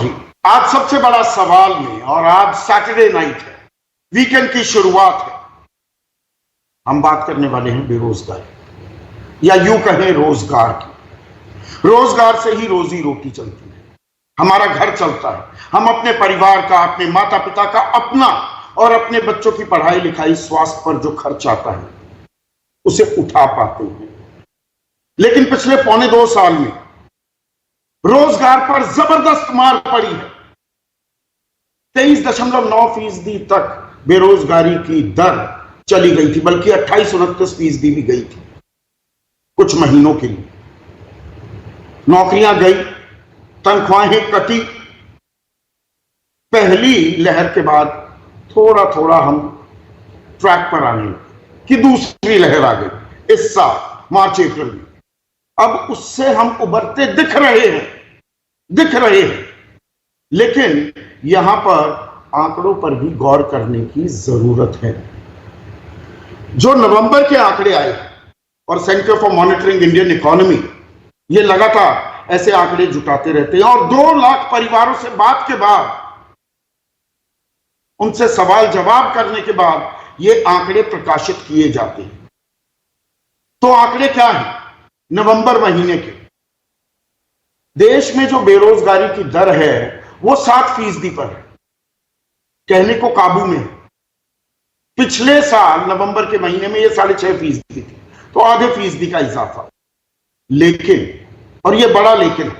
चौधरी, आज सबसे बड़ा सवाल में, और आज सैटरडे नाइट है, वीकेंड की शुरुआत है, हम बात करने वाले हैं बेरोजगारी या यूं कहें रोजगार की। रोजगार से ही रोजी रोटी चलती है, हमारा घर चलता है, हम अपने परिवार का, अपने माता पिता का, अपना और अपने बच्चों की पढ़ाई लिखाई, स्वास्थ्य पर जो खर्च आता है उसे उठा पाते हैं। लेकिन पिछले 1.25 साल में रोजगार पर जबरदस्त मार पड़ी है। 23.9% तक बेरोजगारी की दर चली गई थी, बल्कि 28-29% भी गई थी कुछ महीनों के लिए। नौकरियां गई, तनख्वाहें कटी। पहली लहर के बाद थोड़ा थोड़ा हम ट्रैक पर आने लगे कि दूसरी लहर आ गई इस साल मार्च अप्रैल में। अब उससे हम उबरते दिख रहे हैं, लेकिन यहां पर आंकड़ों पर भी गौर करने की जरूरत है। जो नवंबर के आंकड़े आए और centre for monitoring Indian economy ये लगातार ऐसे आंकड़े जुटाते रहते हैं, और 2 लाख परिवारों से बात के बाद, उनसे सवाल जवाब करने के बाद ये आंकड़े प्रकाशित किए जाते हैं। तो आंकड़े क्या हैं नवंबर महीने के? देश में जो बेरोजगारी की दर है वो 7% पर है, कहने को काबू में है। पिछले साल नवंबर के महीने में ये 6.5% थी, तो आधे फीसदी का इजाफा। लेकिन, और ये बड़ा लेकिन,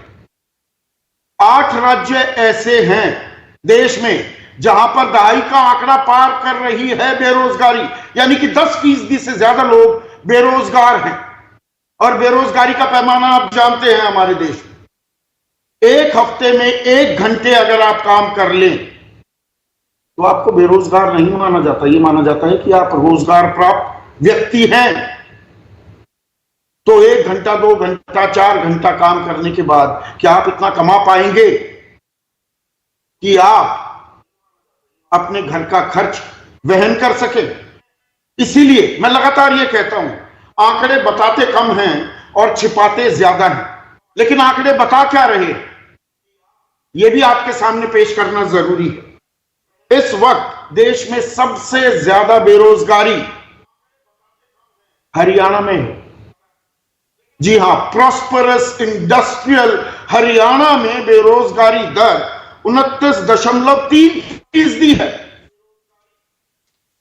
8 राज्य ऐसे हैं देश में जहां पर दहाई का आंकड़ा पार कर रही है बेरोजगारी, यानी कि 10% से ज्यादा लोग बेरोजगार हैं। और बेरोजगारी का पैमाना आप जानते हैं हमारे देश में। एक हफ्ते में 1 घंटे अगर आप काम कर लें तो आपको बेरोजगार नहीं माना जाता, ये माना जाता है कि आप रोजगार प्राप्त व्यक्ति हैं। तो 1 घंटा, 2 घंटा, 4 घंटा काम करने के बाद क्या आप इतना कमा पाएंगे कि आप अपने घर का खर्च वहन कर सके? इसीलिए मैं लगातार यह कहता हूं, आंकड़े बताते कम हैं और छिपाते ज्यादा हैं। लेकिन आंकड़े बता क्या रहे हैं यह भी आपके सामने पेश करना जरूरी है। इस वक्त देश में सबसे ज्यादा बेरोजगारी हरियाणा में है। जी हां, प्रॉस्परस इंडस्ट्रियल हरियाणा में बेरोजगारी दर 29.3% है,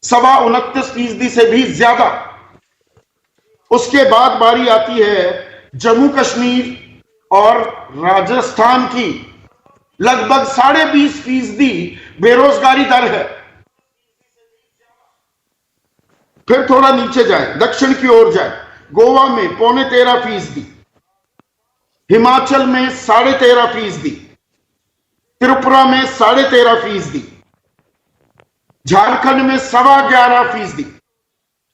29.25% से भी ज्यादा। उसके बाद बारी आती है जम्मू कश्मीर और राजस्थान की, लगभग 20.5% बेरोजगारी दर है। फिर थोड़ा नीचे जाए, दक्षिण की ओर जाए, गोवा में 13.25%, हिमाचल में 13.5%, त्रिपुरा में 13.5%, झारखंड में 11.25%,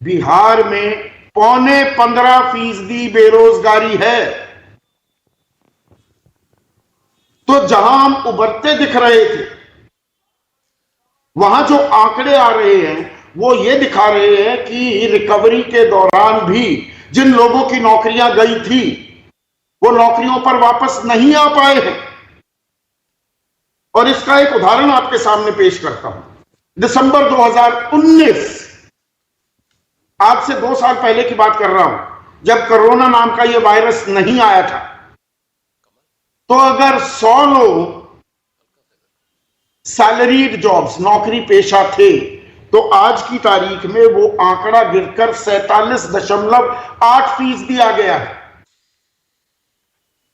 बिहार में 15.25% बेरोजगारी है। तो जहां हम उभरते दिख रहे थे, वहां जो आंकड़े आ रहे हैं वो ये दिखा रहे हैं कि रिकवरी के दौरान भी जिन लोगों की नौकरियां गई थी वो नौकरियों पर वापस नहीं आ पाए हैं। और इसका एक उदाहरण आपके सामने पेश करता हूं। दिसंबर 2019, आज से 2 साल पहले की बात कर रहा हूं, जब कोरोना नाम का यह वायरस नहीं आया था, तो अगर 100 लोग सैलरीड जॉब्स, नौकरी पेशा थे, तो आज की तारीख में वो आंकड़ा गिरकर 47.8% आ गया है।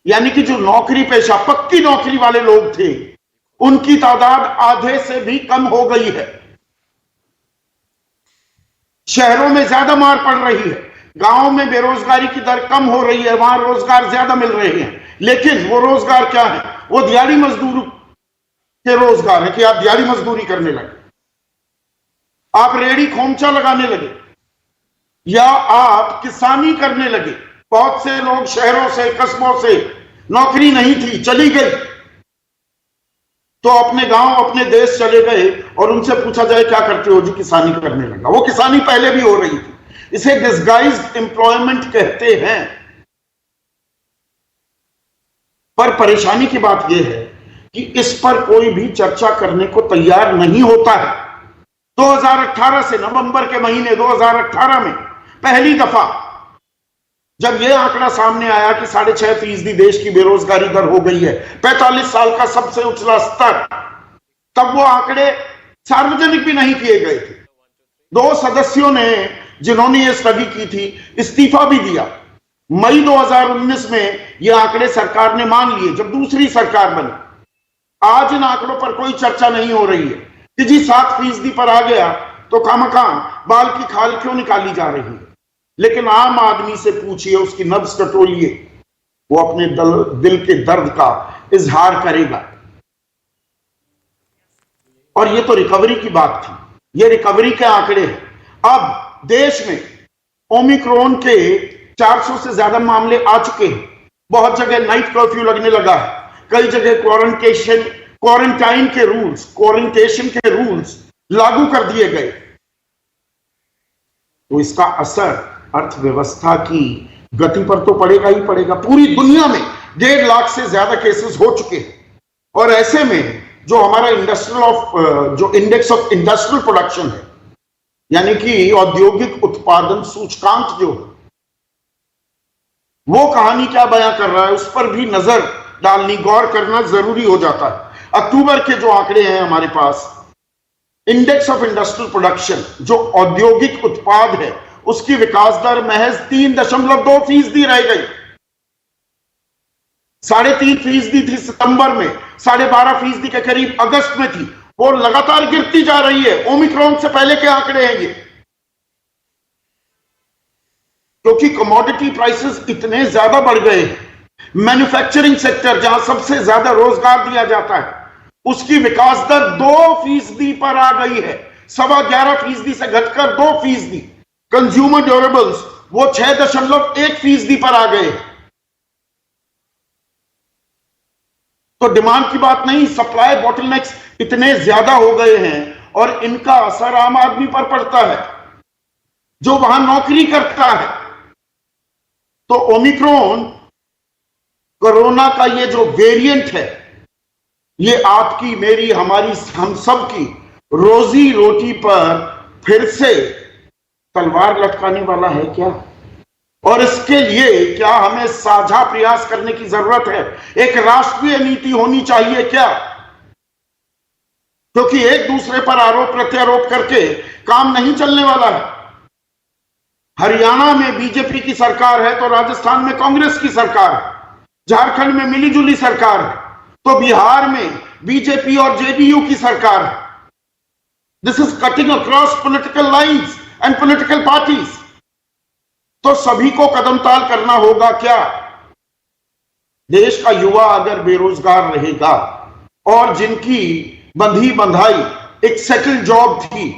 यानी कि जो नौकरी पेशा, पक्की नौकरी वाले लोग थे, उनकी तादाद आधे से भी कम हो गई है। शहरों में ज्यादा मार पड़ रही है, गांवों में बेरोजगारी की दर कम हो रही है, वहां रोजगार ज्यादा मिल रहे हैं। लेकिन वो रोजगार क्या है? वो दिहाड़ी मजदूर के रोजगार है कि आप दिहाड़ी मजदूरी करने लगे, आप रेड़ी खोमचा लगाने लगे, या आप किसानी करने लगे। बहुत से लोग शहरों से, कस्बों से, नौकरी नहीं थी, चली गई, तो अपने गांव, अपने देश चले गए, और उनसे पूछा जाए क्या करते हो? जी किसानी करने लगा। वो किसानी पहले भी हो रही थी, इसे डिस्गाइज्ड एम्प्लॉयमेंट कहते हैं। पर परेशानी की बात यह है कि इस पर कोई भी चर्चा करने को तैयार नहीं होता है। 2018 से नवंबर के महीने 2018 में पहली दफा जब यह आंकड़ा सामने आया कि 6.5% देश की बेरोजगारी दर हो गई है, 45 साल का सबसे उछला स्तर, तब वो आंकड़े सार्वजनिक भी नहीं किए गए थे। 2 सदस्यों ने, जिन्होंने ये स्टडी की थी, इस्तीफा भी दिया। मई 2019 में ये आंकड़े सरकार ने मान लिए जब दूसरी सरकार बनी। आज इन आंकड़ों पर कोई चर्चा नहीं हो रही है कि जी 7% पर आ गया तो खामखां बाल की खाल क्यों निकाली जा रही है। लेकिन आम आदमी से पूछिए, उसकी नब्ज टटोलिए, वो अपने दिल के दर्द का इजहार करेगा। और ये तो रिकवरी की बात थी, ये रिकवरी के आंकड़े हैं। अब देश में ओमिक्रॉन के 400 से ज्यादा मामले आ चुके हैं। बहुत जगह नाइट कर्फ्यू लगने लगा है, कई जगह क्वारंटाइन के रूल्स लागू कर दिए गए। तो इसका असर अर्थव्यवस्था की गति पर तो पड़ेगा ही पड़ेगा। पूरी दुनिया में 1.5 लाख से ज्यादा केसेस हो चुके हैं और ऐसे में जो हमारा इंडेक्स ऑफ इंडस्ट्रियल प्रोडक्शन है, यानी कि औद्योगिक उत्पादन सूचकांक जो है, वो कहानी क्या बयां कर रहा है, उस पर भी नजर डालनी, गौर करना जरूरी हो जाता है। अक्टूबर के जो आंकड़े हैं हमारे पास, इंडेक्स ऑफ इंडस्ट्रियल प्रोडक्शन, जो औद्योगिक उत्पाद है, उसकी विकास दर महज 3.2% रह गई। 3.5% थी सितंबर में, 12.5% के करीब अगस्त में थी, और लगातार गिरती जा रही है। ओमिक्रॉन से पहले के आंकड़े हैं ये, क्योंकि कमोडिटी प्राइसेस इतने ज्यादा बढ़ गए हैं। मैन्युफैक्चरिंग सेक्टर, जहां सबसे ज्यादा रोजगार दिया जाता है, उसकी विकास दर 2% पर आ गई है, 11.25% से घटकर 2%। कंज्यूमर ड्यूरेबल्स वो 6.1% पर आ गए। तो डिमांड की बात नहीं, सप्लाई बॉटलनेक्स इतने ज्यादा हो गए हैं और इनका असर आम आदमी पर पड़ता है जो वहां नौकरी करता है। तो ओमिक्रॉन कोरोना का ये जो वेरिएंट है, ये आपकी, मेरी, हमारी, हम सब की रोजी रोटी पर फिर से तलवार लटकाने वाला है क्या? और इसके लिए क्या हमें साझा प्रयास करने की जरूरत है? एक राष्ट्रीय नीति होनी चाहिए क्या? क्योंकि एक दूसरे पर आरोप प्रत्यारोप करके काम नहीं चलने वाला है। हरियाणा में बीजेपी की सरकार है तो राजस्थान में कांग्रेस की सरकार है, झारखंड में मिलीजुली सरकार है, तो बिहार में बीजेपी और जेडीयू की सरकार है। This is cutting across political lines and political parties. तो सभी को कदमताल करना होगा क्या? देश का युवा अगर बेरोजगार रहेगा और जिनकी बंधी बंधाई एक सेटल जॉब थी,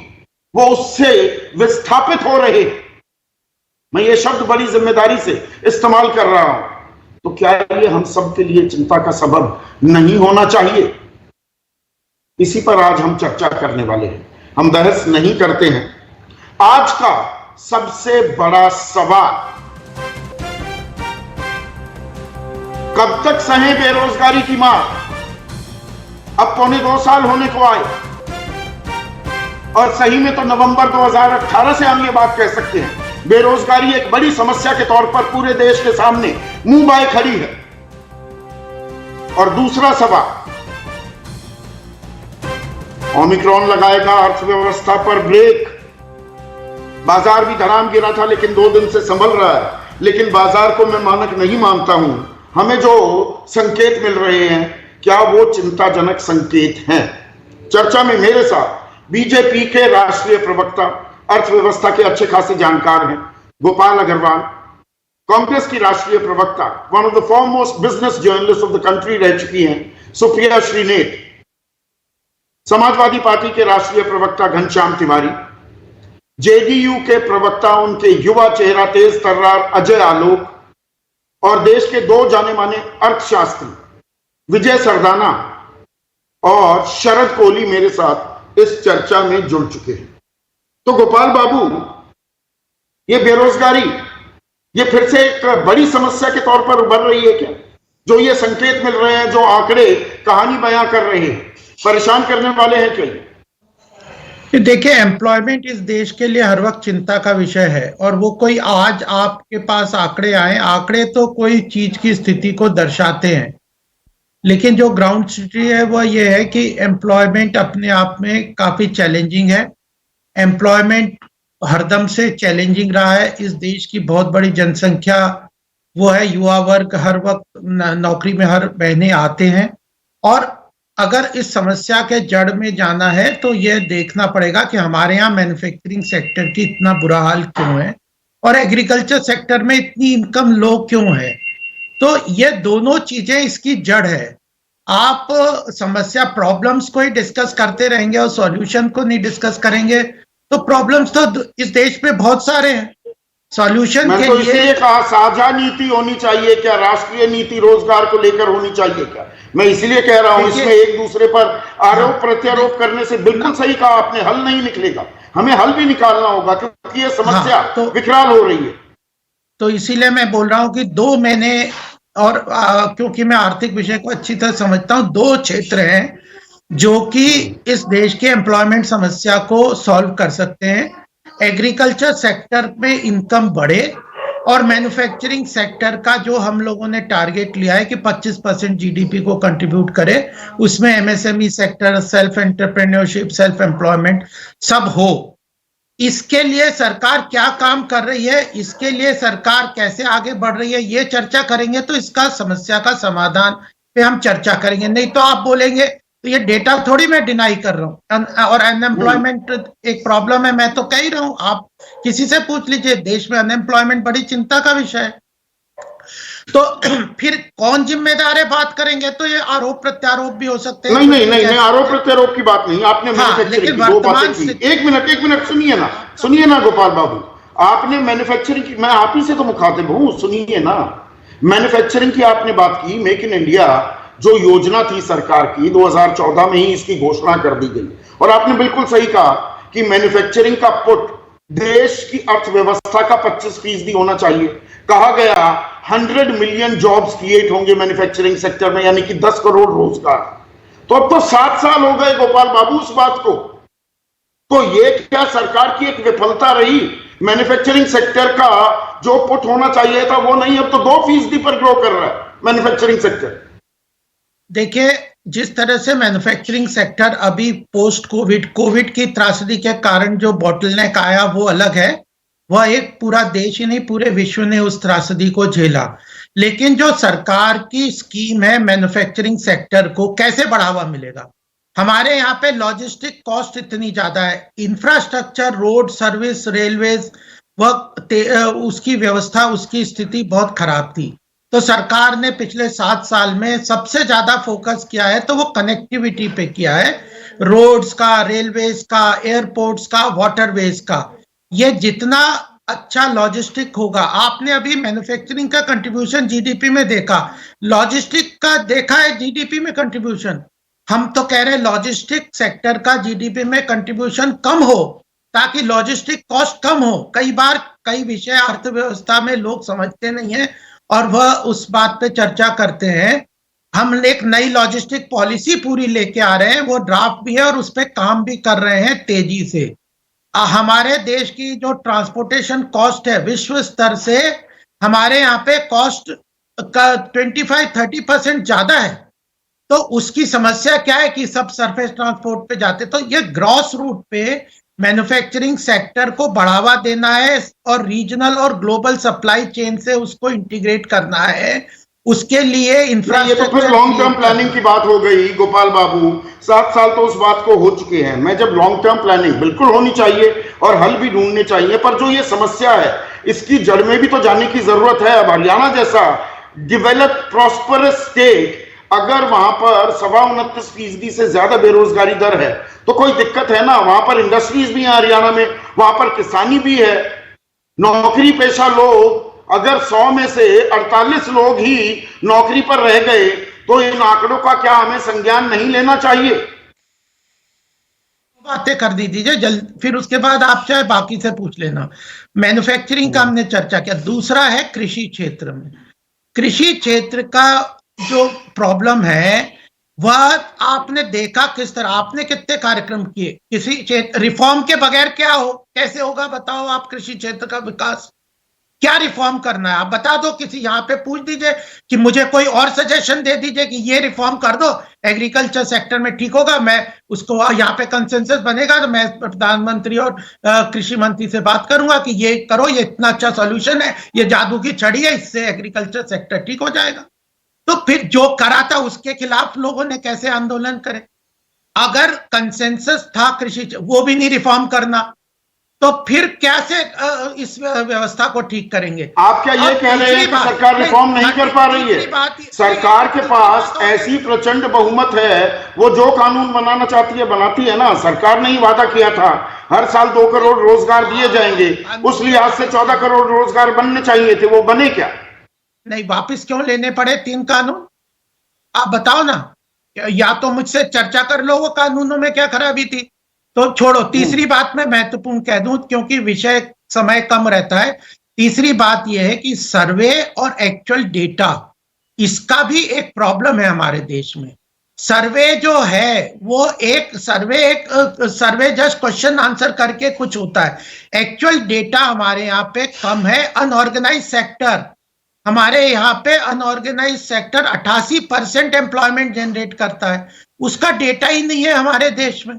वो उससे विस्थापित हो रहे, मैं ये शब्द बड़ी जिम्मेदारी से इस्तेमाल कर रहा हूं, तो क्या ये हम सब के लिए चिंता का सबब नहीं होना चाहिए? इसी पर आज हम चर्चा करने वाले हैं, हम बहस नहीं करते हैं। आज का सबसे बड़ा सवाल, कब तक सहे बेरोजगारी की मार? अब 2.25 साल होने को आए और सही में तो नवंबर 2018 से हम ये बात कह सकते हैं, बेरोजगारी एक बड़ी समस्या के तौर पर पूरे देश के सामने मुंह बाए खड़ी है। और दूसरा सवाल, ओमिक्रॉन लगाएगा अर्थव्यवस्था पर ब्रेक। बाजार भी धड़ाम गिरा था लेकिन 2 दिन से संभल रहा है, लेकिन बाजार को मैं मानक नहीं मानता हूं। हमें जो संकेत मिल रहे हैं, क्या वो चिंताजनक संकेत हैं? चर्चा में मेरे साथ बीजेपी के राष्ट्रीय प्रवक्ता, अर्थव्यवस्था के अच्छे खासे जानकार हैं, गोपाल अग्रवाल, कांग्रेस की राष्ट्रीय प्रवक्ता, one of the foremost business journalist of the country रह चुकी हैं सुप्रिया श्रीनेत, समाजवादी पार्टी के राष्ट्रीय प्रवक्ता घनश्याम तिवारी, जेडीयू के प्रवक्ता, उनके युवा चेहरा, तेज तर्रार अजय आलोक, और देश के 2 जाने माने अर्थशास्त्री विजय सरदाना और शरद कोहली मेरे साथ इस चर्चा में जुड़ चुके हैं। तो गोपाल बाबू, ये बेरोजगारी, ये फिर से एक बड़ी समस्या के तौर पर उभर रही है क्या? जो ये संकेत मिल रहे हैं, जो आंकड़े कहानी बयां कर रहे हैं, परेशान करने वाले हैं क्या? देखिए, एम्प्लॉयमेंट इस देश के लिए हर वक्त चिंता का विषय है, और वो कोई आज आपके पास आंकड़े आए, आंकड़े तो कोई चीज की स्थिति को दर्शाते हैं, लेकिन जो ग्राउंड स्थिति है वो ये है कि एम्प्लॉयमेंट अपने आप में काफी चैलेंजिंग है। एम्प्लॉयमेंट हरदम से चैलेंजिंग रहा है। इस देश की बहुत बड़ी जनसंख्या वो है, युवा वर्ग हर वक्त नौकरी में हर महीने आते हैं, और अगर इस समस्या के जड़ में जाना है तो यह देखना पड़ेगा कि हमारे यहाँ मैन्युफैक्चरिंग सेक्टर की इतना बुरा हाल क्यों है और एग्रीकल्चर सेक्टर में इतनी इनकम लो क्यों है। तो ये दोनों चीजें इसकी जड़ है। आप समस्या प्रॉब्लम्स को ही डिस्कस करते रहेंगे और सॉल्यूशन को नहीं डिस्कस करेंगे तो प्रॉब्लम्स तो इस देश में बहुत सारे हैं। सॉल्यूशन मैं तो इसलिए कहा साझा नीति होनी चाहिए क्या, राष्ट्रीय नीति रोजगार को लेकर होनी चाहिए क्या? मैं इसलिए कह रहा हूं, इसमें एक दूसरे पर आरोप प्रत्यारोप करने से बिल्कुल सही कहा आपने, हल नहीं निकलेगा, हमें हल भी निकालना होगा क्योंकि ये समस्या विकराल हो रही है। तो इसीलिए मैं बोल रहा हूं कि 2 महीने और क्योंकि मैं आर्थिक विषय को अच्छी तरह समझता हूं, 2 क्षेत्र हैं जो कि इस देश के एम्प्लॉयमेंट समस्या को सॉल्व कर सकते हैं। एग्रीकल्चर सेक्टर में इनकम बढ़े और मैन्युफैक्चरिंग सेक्टर का जो हम लोगों ने टारगेट लिया है कि 25% जीडीपी को कंट्रीब्यूट करे, उसमें MSME sector, self entrepreneurship, self employment सब हो। इसके लिए सरकार क्या काम कर रही है, इसके लिए सरकार कैसे आगे बढ़ रही है, ये चर्चा करेंगे तो इसका समस्या का समाधान पे हम चर्चा करेंगे। नहीं तो आप बोलेंगे तो ये डेटा थोड़ी मैं डिनाई कर रहा हूं, और अनएम्प्लॉयमेंट एक प्रॉब्लम है, मैं तो कह ही रहा हूं। आप किसी से पूछ लीजिए, देश में अनएम्प्लॉयमेंट बड़ी चिंता का विषय है। तो फिर कौन जिम्मेदार है बात करेंगे तो ये आरोप प्रत्यारोप भी हो सकते हैं। नहीं, आरोप प्रत्यारोप की बात नहीं, आपने मैन्युफैक्चरिंग की 2 बातें की। एक मिनट सुनिए ना गोपाल बाबू, आपने मैन्युफैक्चरिंग की, मैं आप ही से तो मुखातिब हूं, सुनिए ना। मैन्युफैक्चरिंग की आपने बात की, मेक इन इंडिया जो योजना थी सरकार की, 2014 में ही इसकी घोषणा कर दी गई, और आपने बिल्कुल सही कहा कि मैन्युफैक्चरिंग का पुट देश की अर्थव्यवस्था का 25% होना चाहिए। कहा गया 100 मिलियन जॉब्स क्रिएट होंगे मैन्युफैक्चरिंग सेक्टर में, यानी कि 10 करोड़ रोजगार। तो अब तो 7 साल हो गए गोपाल बाबू उस बात को। तो ये क्या सरकार की एक विफलता रही? मैन्युफैक्चरिंग सेक्टर का जो पुट होना चाहिए था वो नहीं, अब तो 2% पर ग्रो कर रहा है मैन्युफैक्चरिंग सेक्टर। देखिए, जिस तरह से मैन्युफैक्चरिंग सेक्टर अभी पोस्ट कोविड की त्रासदी के कारण जो बॉटलनेक आया वो अलग है, वह एक पूरा देश ही नहीं पूरे विश्व ने उस त्रासदी को झेला। लेकिन जो सरकार की स्कीम है मैन्युफैक्चरिंग सेक्टर को कैसे बढ़ावा मिलेगा, हमारे यहाँ पे लॉजिस्टिक कॉस्ट इतनी ज्यादा है, इंफ्रास्ट्रक्चर, रोड, सर्विस, रेलवेज, वह उसकी व्यवस्था, उसकी स्थिति बहुत खराब थी। तो सरकार ने पिछले 7 साल में सबसे ज्यादा फोकस किया है तो वो कनेक्टिविटी पे किया है, रोड्स का, रेलवेज का, एयरपोर्ट्स का, वाटरवेज का। ये जितना अच्छा लॉजिस्टिक होगा, आपने अभी मैन्युफैक्चरिंग का कंट्रीब्यूशन जीडीपी में देखा, लॉजिस्टिक का देखा है जीडीपी में कंट्रीब्यूशन। हम तो कह रहे हैं लॉजिस्टिक सेक्टर का जीडीपी में कंट्रीब्यूशन कम हो ताकि लॉजिस्टिक कॉस्ट कम हो। कई बार कई विषय अर्थव्यवस्था में लोग समझते नहीं है और वह उस बात पे चर्चा करते हैं। हम एक नई लॉजिस्टिक पॉलिसी पूरी लेके आ रहे हैं, वो ड्राफ्ट भी है और उस पर काम भी कर रहे हैं तेजी से। हमारे देश की जो ट्रांसपोर्टेशन कॉस्ट है विश्व स्तर से हमारे यहाँ पे कॉस्ट का 25-30% ज्यादा है। तो उसकी समस्या क्या है कि सब सरफेस ट्रांसपोर्ट पे जाते, तो ये ग्रॉस रूट पे मैन्युफैक्चरिंग सेक्टर को बढ़ावा देना है और रीजनल और ग्लोबल सप्लाई चेन से उसको इंटीग्रेट करना है। उसके लिए इंफ्रास्ट्रक्चर, ये तो फिर लॉन्ग टर्म प्लानिंग की बात हो गई गोपाल बाबू। 7 साल तो उस बात को हो चुके हैं। मैं जब लॉन्ग टर्म प्लानिंग बिल्कुल होनी चाहिए और हल भी ढूंढने चाहिए, पर जो ये समस्या है इसकी जड़ में भी तो जाने की जरूरत है। अब हरियाणा जैसा डेवलप्ड प्रॉस्परस स्टेट, अगर वहां पर 29.25% से ज्यादा बेरोजगारी दर है तो कोई दिक्कत है ना। वहां पर इंडस्ट्रीज भी है हरियाणा में, वहां पर किसानी भी है, नौकरी पेशा लोग, अगर 100 में से 48 लोग ही नौकरी पर रह गए तो इन आंकड़ों का क्या हमें संज्ञान नहीं लेना चाहिए? बातें कर दीजिए जल्द, फिर उसके बाद आप चाहे बाकी से पूछ लेना। मैन्युफैक्चरिंग का हमने चर्चा किया। दूसरा है कृषि क्षेत्र में। कृषि क्षेत्र का जो प्रॉब्लम है वह आपने देखा किस तरह, आपने कितने कार्यक्रम किए किसी क्षेत्र रिफॉर्म के बगैर? क्या हो, कैसे होगा बताओ आप कृषि क्षेत्र का विकास? क्या रिफॉर्म करना है आप बता दो, किसी यहाँ पे पूछ दीजिए कि मुझे कोई और सजेशन दे दीजिए कि ये रिफॉर्म कर दो, एग्रीकल्चर सेक्टर में ठीक होगा, मैं उसको यहाँ पे कंसेंसस बनेगा तो मैं प्रधानमंत्री और कृषि मंत्री से बात करूंगा कि ये करो, ये इतना अच्छा सॉल्यूशन है, ये जादू की छड़ी है, इससे एग्रीकल्चर सेक्टर ठीक हो जाएगा। तो फिर जो करा था उसके खिलाफ लोगों ने कैसे आंदोलन करे? अगर कंसेंसस था कृषि वो भी नहीं रिफॉर्म करना, तो फिर कैसे इस व्यवस्था को ठीक करेंगे? आप क्या ये कह रहे हैं कि सरकार रिफॉर्म नहीं कर पा रही है? सरकार के पास ऐसी प्रचंड बहुमत है, वो जो कानून बनाना चाहती है बनाती है ना। सरकार ने ही वादा किया था हर साल 2 करोड़ रोजगार दिए जाएंगे, उस लिहाज से 14 करोड़ रोजगार बनने चाहिए थे, वो बने क्या? नहीं, वापस क्यों लेने पड़े 3 कानून? आप बताओ ना, या तो मुझसे चर्चा कर लो वो कानूनों में क्या खराबी थी। तो छोड़ो, तीसरी बात मैं महत्वपूर्ण कह दूं क्योंकि विषय समय कम रहता है। तीसरी बात यह है कि सर्वे और एक्चुअल डेटा, इसका भी एक प्रॉब्लम है हमारे देश में। सर्वे जो है वो एक सर्वे जस्ट क्वेश्चन आंसर करके कुछ होता है, एक्चुअल डेटा हमारे यहाँ पे कम है। अनऑर्गेनाइज सेक्टर, हमारे यहाँ पे अनऑर्गेनाइज सेक्टर 88% एम्प्लॉयमेंट जनरेट करता है, उसका डेटा ही नहीं है हमारे देश में।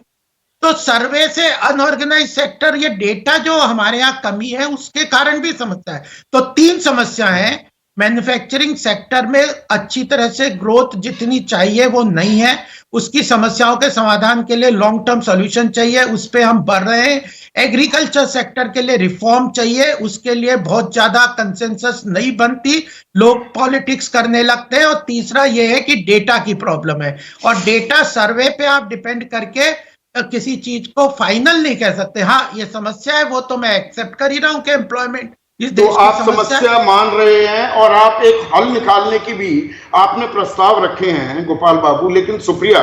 तो सर्वे से अनऑर्गेनाइज सेक्टर, ये डेटा जो हमारे यहाँ कमी है उसके कारण भी समस्या है। तो 3 समस्या है। मैन्युफैक्चरिंग सेक्टर में अच्छी तरह से ग्रोथ जितनी चाहिए वो नहीं है, उसकी समस्याओं के समाधान के लिए लॉन्ग टर्म सॉल्यूशन चाहिए, उस पे हम बढ़ रहे हैं। एग्रीकल्चर सेक्टर के लिए रिफॉर्म चाहिए, उसके लिए बहुत ज्यादा कंसेंसस नहीं बनती, लोग पॉलिटिक्स करने लगते हैं। और तीसरा ये है कि डेटा की प्रॉब्लम है, और डेटा सर्वे पे आप डिपेंड करके किसी चीज को फाइनल नहीं कह सकते। हाँ, ये समस्या है, वो तो मैं एक्सेप्ट कर ही रहा हूं कि एम्प्लॉयमेंट इस देश तो आप समस्या मान रहे हैं और आप एक हल निकालने की भी आपने प्रस्ताव रखे हैं गोपाल बाबू। लेकिन सुप्रिया,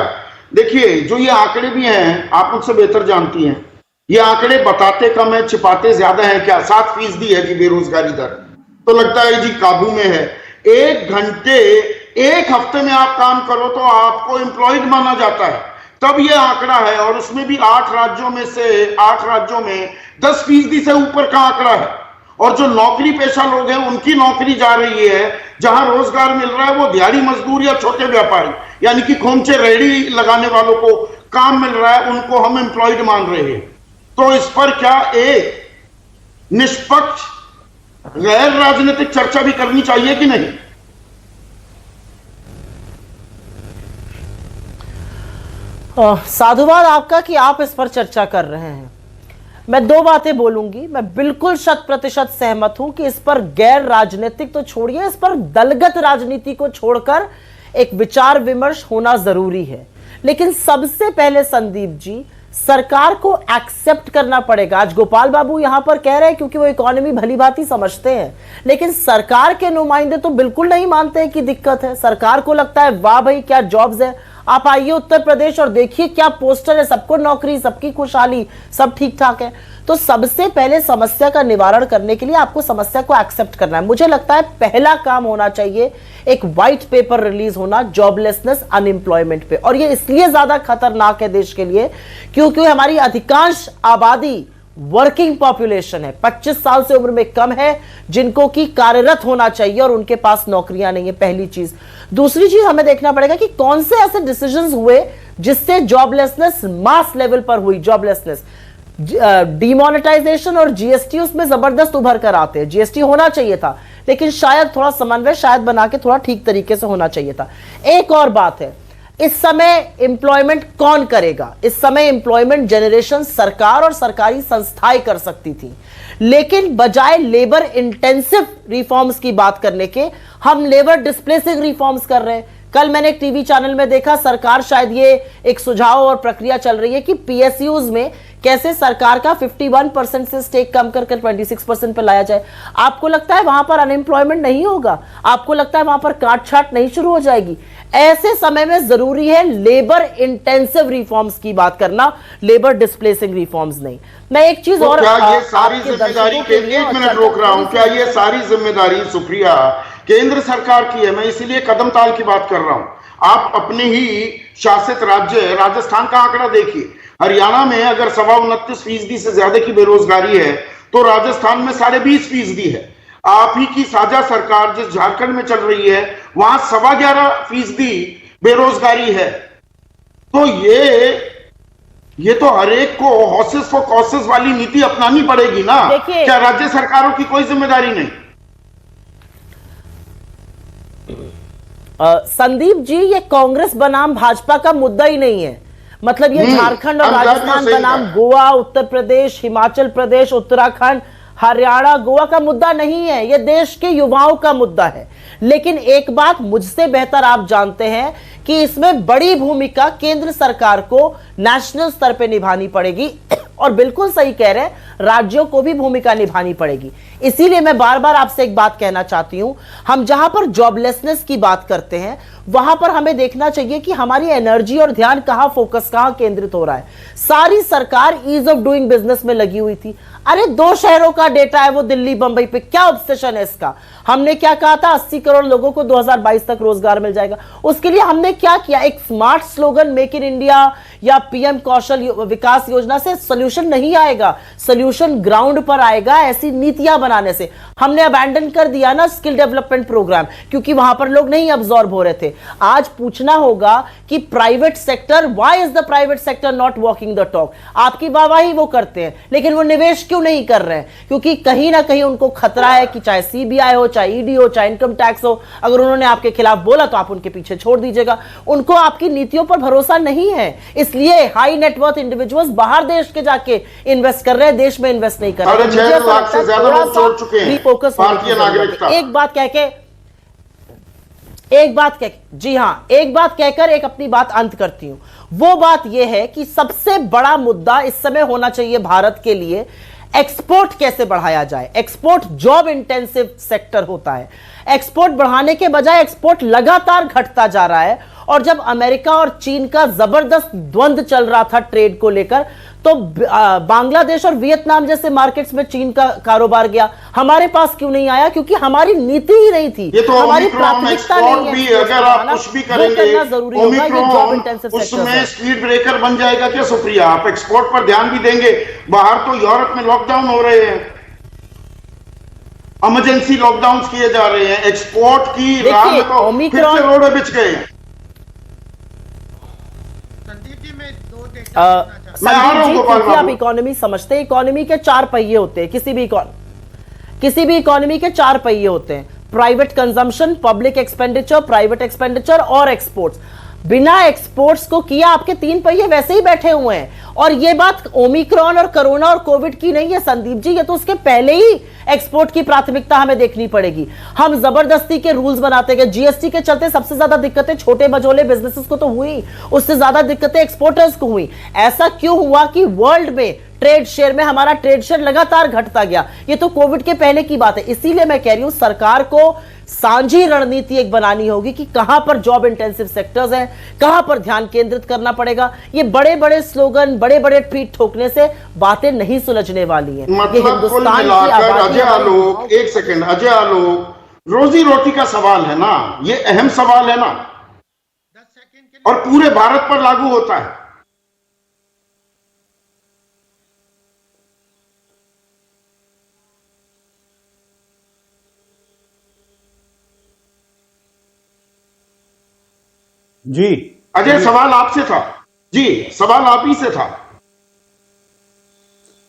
देखिए जो ये आंकड़े भी हैं, आप मुझसे बेहतर जानती हैं, ये आंकड़े बताते कम है छिपाते ज्यादा है क्या? 7% है जी बेरोजगारी दर, तो लगता है जी काबू में है। 1 घंटे 1 हफ्ते में आप काम करो तो आपको एम्प्लॉयड माना जाता है, तब ये आंकड़ा है। और उसमें भी 8 राज्यों में से 8 राज्यों में 10% से ऊपर का आंकड़ा है। और जो नौकरी पेशा लोग हैं उनकी नौकरी जा रही है, जहां रोजगार मिल रहा है वो दिहाड़ी मजदूर या छोटे व्यापारी, यानी कि खोमचे रेहड़ी लगाने वालों को काम मिल रहा है, उनको हम एम्प्लॉयड मान रहे हैं। तो इस पर क्या एक निष्पक्ष गैर राजनीतिक चर्चा भी करनी चाहिए कि नहीं? साधुवाद आपका कि आप इस पर चर्चा कर रहे हैं। मैं 2 बातें बोलूंगी। मैं बिल्कुल 100% सहमत हूं कि इस पर गैर राजनीतिक तो छोड़िए, इस पर दलगत राजनीति को छोड़कर एक विचार विमर्श होना जरूरी है। लेकिन सबसे पहले संदीप जी, सरकार को एक्सेप्ट करना पड़ेगा। आज गोपाल बाबू यहां पर कह रहे हैं क्योंकि वो इकोनॉमी भली भांति समझते हैं, लेकिन सरकार के नुमाइंदे तो बिल्कुल नहीं मानते हैं कि दिक्कत है। सरकार को लगता है वाह भाई क्या जॉब्स है, आप आइए उत्तर प्रदेश और देखिए क्या पोस्टर है, सबको नौकरी, सबकी खुशहाली, सब ठीक ठाक है। तो सबसे पहले समस्या का निवारण करने के लिए आपको समस्या को एक्सेप्ट करना है। मुझे लगता है पहला काम होना चाहिए एक व्हाइट पेपर रिलीज होना जॉबलेसनेस अनएम्प्लॉयमेंट पे। और ये इसलिए ज्यादा खतरनाक है देश के लिए क्योंकि हमारी अधिकांश आबादी वर्किंग पॉपुलेशन है, 25 साल से उम्र में कम है, जिनको की कार्यरत होना चाहिए और उनके पास नौकरियां नहीं है, पहली चीज। दूसरी चीज हमें देखना पड़ेगा कि कौन से ऐसे डिसीजंस हुए जिससे जॉबलेसनेस मास लेवल पर हुई। जॉबलेसनेस, डिमोनेटाइजेशन और जीएसटी उसमें जबरदस्त उभर कर आते हैं। जीएसटी होना चाहिए था, लेकिन शायद थोड़ा समन्वय शायद बना के थोड़ा ठीक तरीके से होना चाहिए था। एक और बात है, इस समय एम्प्लॉयमेंट कौन करेगा? इस समय एम्प्लॉयमेंट जनरेशन सरकार और सरकारी संस्थाएं कर सकती थी, लेकिन बजाय लेबर इंटेंसिव रिफॉर्म्स की बात करने के हम लेबर डिस्प्लेसिंग रिफॉर्म्स कर रहे हैं। कल मैंने एक टीवी चैनल में देखा, सरकार शायद ये एक सुझाव और प्रक्रिया चल रही है कि पीएसयूज में कैसे सरकार का 51% से स्टेक कम करके 26% पर लाया जाए। आपको लगता है वहां पर अनएम्प्लॉयमेंट नहीं होगा? आपको लगता है वहां पर काट छाट नहीं शुरू हो जाएगी? ऐसे समय में जरूरी है लेबर इंटेंसिव रिफॉर्म्स की बात करना, लेबर डिस्प्लेसिंग रिफॉर्म्स नहीं। मैं एक चीज तो और क्या ये सारी जिम्मेदारी, एक मिनट रोक रहा हूं, क्या ये सारी जिम्मेदारी सुप्रिया केंद्र सरकार की है, मैं इसीलिए कदम ताल की बात कर रहा हूं। आप अपने ही शासित राज्य राजस्थान का आंकड़ा देखिए, हरियाणा में अगर 29.29% से ज्यादा की बेरोजगारी है तो राजस्थान में 20.5% है। आप ही की साझा सरकार जिस झारखंड में चल रही है वहां 11.25% बेरोजगारी है। तो ये तो हर एक को हॉर्सेस फॉर कॉसेस वाली नीति अपनानी पड़ेगी ना। क्या राज्य सरकारों की कोई जिम्मेदारी नहीं? संदीप जी, ये कांग्रेस बनाम भाजपा का मुद्दा ही नहीं है। मतलब ये झारखंड और राजस्थान बनाम गोवा, उत्तर प्रदेश, हिमाचल प्रदेश, उत्तराखंड, हरियाणा, गोवा का मुद्दा नहीं है, यह देश के युवाओं का मुद्दा है। लेकिन एक बात मुझसे बेहतर आप जानते हैं कि इसमें बड़ी भूमिका केंद्र सरकार को नेशनल स्तर पे निभानी पड़ेगी और बिल्कुल सही कह रहे हैं, राज्यों को भी भूमिका निभानी पड़ेगी। इसीलिए मैं बार बार आपसे एक बात कहना चाहती हूं, हम जहां पर जॉबलेसनेस की बात करते हैं वहां पर हमें देखना चाहिए कि हमारी एनर्जी और ध्यान कहां फोकस कहां केंद्रित हो रहा है। सारी सरकार ईज ऑफ डूइंग बिजनेस में लगी हुई थी। अरे 2 शहरों का डेटा है वो दिल्ली बंबई पे, क्या ऑब्सेशन है इसका? हमने क्या कहा था, 80 करोड़ लोगों को 2022 तक रोजगार मिल जाएगा। उसके लिए हमने क्या किया, एक smart slogan make in India या पीएम कौशल विकास योजना से सोल्यूशन नहीं आएगा, सोल्यूशन ग्राउंड पर आएगा ऐसी नीतियां बनाने से। हमने अबैंडन कर दिया ना स्किल डेवलपमेंट प्रोग्राम, क्योंकि वहां पर लोग नहीं अब्सॉर्ब हो रहे थे। आज पूछना होगा कि private sector, why is the private sector not walking the talk? आपकी वाहवाही वो करते हैं लेकिन वो निवेश क्यों नहीं कर रहे हैं? क्योंकि कहीं ना कहीं उनको खतरा है कि चाहे सीबीआई हो, चाहे ईडी हो, चाहे इनकम टैक्स हो, अगर उन्होंने आपके खिलाफ बोला तो आप उनके पीछे छोड़ दीजिएगा। उनको आपकी नीतियों पर भरोसा नहीं है, इसलिए हाई नेटवर्थ इंडिविजुअल्स बाहर देश के जाके इन्वेस्ट कर रहे हैं, देश में इन्वेस्ट नहीं कर रहे हैं। 6 लाख से ज्यादा लोग छोड़ चुके हैं भारतीय नागरिकता। एक बात जी हां, एक बात कहकर एक अपनी बात अंत करती हूं। वो बात यह है कि सबसे बड़ा मुद्दा इस समय होना चाहिए भारत के लिए, एक्सपोर्ट कैसे बढ़ाया जाए। एक्सपोर्ट जॉब इंटेंसिव सेक्टर होता है, एक्सपोर्ट बढ़ाने के बजाय एक्सपोर्ट लगातार घटता जा रहा है। और जब अमेरिका और चीन का जबरदस्त द्वंद्व चल रहा था ट्रेड को लेकर, तो बांग्लादेश और वियतनाम जैसे मार्केट्स में चीन का कारोबार गया, हमारे पास क्यों नहीं आया? क्योंकि हमारी नीति ही नहीं थी, ये तो हमारी प्राथमिकता नहीं है। अगर आप कुछ भी करेंगे जरूरी होगा, ये जॉब इंटेंसिव सेक्टर है। स्पीड ब्रेकर बन जाएगा क्या सुप्रिया? आप एक्सपोर्ट पर ध्यान भी देंगे? बाहर तो यूरोप में लॉकडाउन हो रहे हैं, इमरजेंसी लॉकडाउन किए जा रहे हैं, एक्सपोर्ट की राह में तो फिर से रोड बिछ गए हैं। आप इकोनॉमी समझते हैं, इकोनॉमी के 4 पहिए होते हैं, किसी भी इकोनॉमी के 4 पहिए होते हैं, private consumption, public expenditure, private expenditure और एक्सपोर्ट्स। बिना एक्सपोर्ट्स को किया आपके 3 पहिए वैसे ही बैठे हुए हैं। और ये बात ओमिक्रॉन और कोरोना और कोविड की नहीं है संदीप जी, ये तो उसके पहले ही एक्सपोर्ट की प्राथमिकता हमें देखनी पड़ेगी। हम जबरदस्ती के रूल्स बनाते गए, जीएसटी के चलते सबसे ज्यादा दिक्कतें छोटे मझोले बिजनेसेस को तो हुई, उससे ज्यादा दिक्कतें एक्सपोर्टर्स को हुई। ऐसा क्यों हुआ कि वर्ल्ड में ट्रेड शेयर में हमारा ट्रेड शेयर लगातार घटता गया? ये तो कोविड के पहले की बात है। इसीलिए मैं कह रही हूं सरकार को सांझी रणनीति एक बनानी होगी कि कहां पर जॉब इंटेंसिव सेक्टर्स हैं, कहां पर ध्यान केंद्रित करना पड़ेगा। ये बड़े बड़े स्लोगन, बड़े बड़े ट्वीट ठोकने से बातें नहीं सुलझने वाली हैं। मतलब ये हिंदुस्तान की आबादी। एक सेकंड, अजय आलोक, रोजी रोटी का सवाल है ना, ये अहम सवाल है ना, और पूरे भारत पर लागू होता है। जी अजय, सवाल आपसे था। जी, सवाल आप ही से था।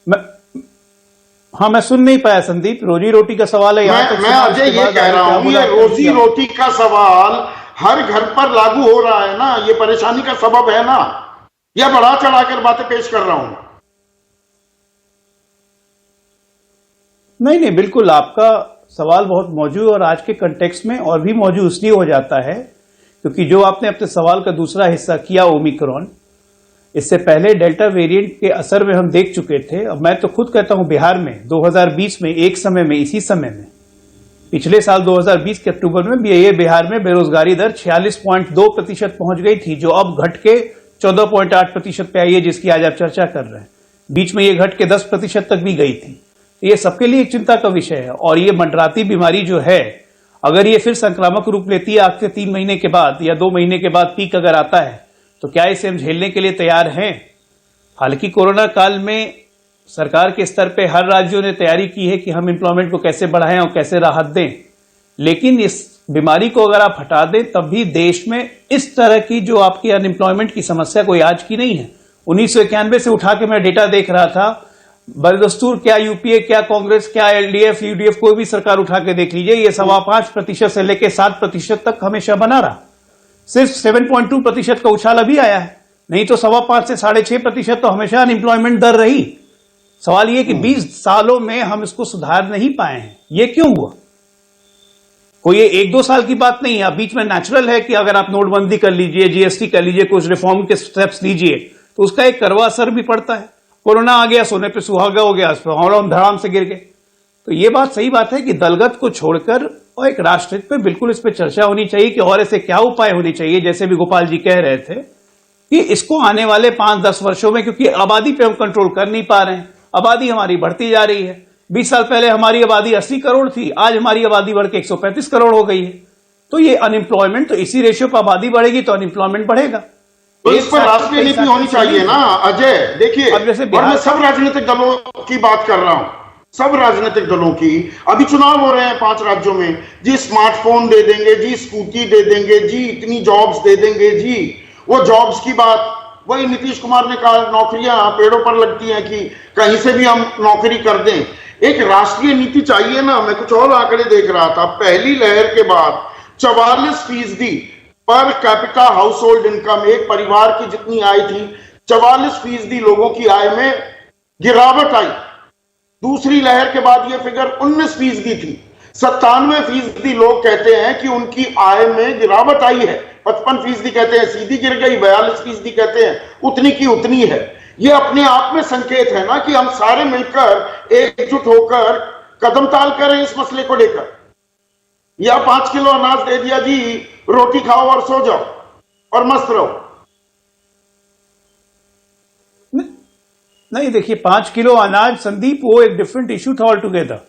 मैं सुन नहीं पाया संदीप, रोजी रोटी का सवाल है। मैं अजय ये कह रहा हूं, ये रोजी रोटी का सवाल हर घर पर लागू हो रहा है ना, ये परेशानी का सबब है ना, या बढ़ा चढ़ाकर बातें पेश कर रहा हूं? नहीं, बिल्कुल आपका सवाल बहुत मौजूद और आज के कंटेक्स्ट में और भी मौजूद इसलिए हो जाता है क्योंकि जो आपने अपने सवाल का दूसरा हिस्सा किया ओमिक्रॉन, इससे पहले डेल्टा वेरिएंट के असर में हम देख चुके थे। अब मैं तो खुद कहता हूं बिहार में 2020 में एक समय में, इसी समय में, पिछले साल 2020 के अक्टूबर में भी ये बिहार में बेरोजगारी दर 46.2% पहुंच गई थी, जो अब घट के 14.8% पे आई है, जिसकी आज आप चर्चा कर रहे हैं। बीच में ये घट के 10% तक भी गई थी। ये सबके लिए एक चिंता का विषय है। और ये मंडराती बीमारी जो है, अगर ये फिर संक्रामक रूप लेती है आज से 3 महीने के बाद या 2 महीने के बाद पीक अगर आता है, तो क्या इसे हम झेलने के लिए तैयार हैं? हालांकि कोरोना काल में सरकार के स्तर पे हर राज्यों ने तैयारी की है कि हम एम्प्लॉयमेंट को कैसे बढ़ाएं और कैसे राहत दें, लेकिन इस बीमारी को अगर आप हटा दें तब भी देश में इस तरह की जो आपकी अनएम्प्लॉयमेंट की समस्या कोई आज की नहीं है। 1991 से उठा के मैं डेटा देख रहा था, बदस्तूर क्या यूपीए, क्या कांग्रेस, क्या एलडीएफ, यूडीएफ, कोई भी सरकार उठा के देख लीजिए, ये 5.25% से लेकर 7% तक हमेशा बना रहा। सिर्फ 7.2% का उछाल अभी आया है, नहीं तो 5.25 से 6.5% तो हमेशा अनएम्प्लॉयमेंट दर रही। सवाल ये कि 20 सालों में हम इसको सुधार नहीं पाए हैं, ये क्यों हुआ? कोई ये 1-2 साल की बात नहीं है। बीच में नेचुरल है कि अगर आप नोटबंदी कर लीजिए, जीएसटी कर लीजिए, कुछ रिफॉर्म के स्टेप्स लीजिए, तो उसका एक करवा असर भी पड़ता है। कोरोना आ गया, सोने पे सुहागा हो गया, हम धड़ाम से गिर गए। तो ये बात सही बात है कि दलगत को छोड़कर और एक राष्ट्रहित पे बिल्कुल इस पे चर्चा होनी चाहिए कि और ऐसे क्या उपाय होने चाहिए, जैसे भी गोपाल जी कह रहे थे कि इसको आने वाले 5-10 वर्षों में, क्योंकि आबादी पे हम कंट्रोल कर नहीं पा रहे हैं, आबादी हमारी बढ़ती जा रही है। 20 साल पहले हमारी आबादी 80 करोड़ थी, आज हमारी आबादी बढ़ के 135 करोड़ हो गई है। तो ये अनएम्प्लॉयमेंट, तो इसी रेशियो पर आबादी बढ़ेगी तो अनएम्प्लॉयमेंट बढ़ेगा। तो इस पर राष्ट्रीय नीति होनी चाहिए ना अजय। देखिए, अब जैसे और मैं सब राजनीतिक दलों की बात कर रहा हूं, सब राजनीतिक दलों की। अभी चुनाव हो रहे हैं 5 राज्यों में, जी स्मार्टफोन दे देंगे, जी स्कूटी दे देंगे, जी इतनी जॉब्स दे देंगे, जी वो जॉब्स की बात। वही नीतीश कुमार ने कहा नौकरियां पेड़ों पर लगती हैं कि कहीं से भी हम नौकरी कर दें। एक राष्ट्रीय नीति चाहिए ना। मैं कुछ और आंकड़े देख रहा था, पहली लहर के बाद 44% per capita house hold income, एक परिवार की जितनी आय थी, 44% लोगों की आय में गिरावट आई। दूसरी लहर के बाद यह फिगर 19% थी। 97% लोग कहते हैं कि उनकी आय में गिरावट आई है। 55% कहते हैं सीधी गिर गई, 42% कहते हैं उतनी की उतनी है। यह अपने आप में संकेत है ना कि हम सारे मिलकर एकजुट होकर कदम ताल करें इस मसले को लेकर। या 5 किलो अनाज दे दिया जी, रोटी खाओ और सो जाओ और मस्त रहो। नहीं, देखिए 5 किलो अनाज, संदीप, वो एक डिफरेंट इश्यू था ऑल टुगेदर।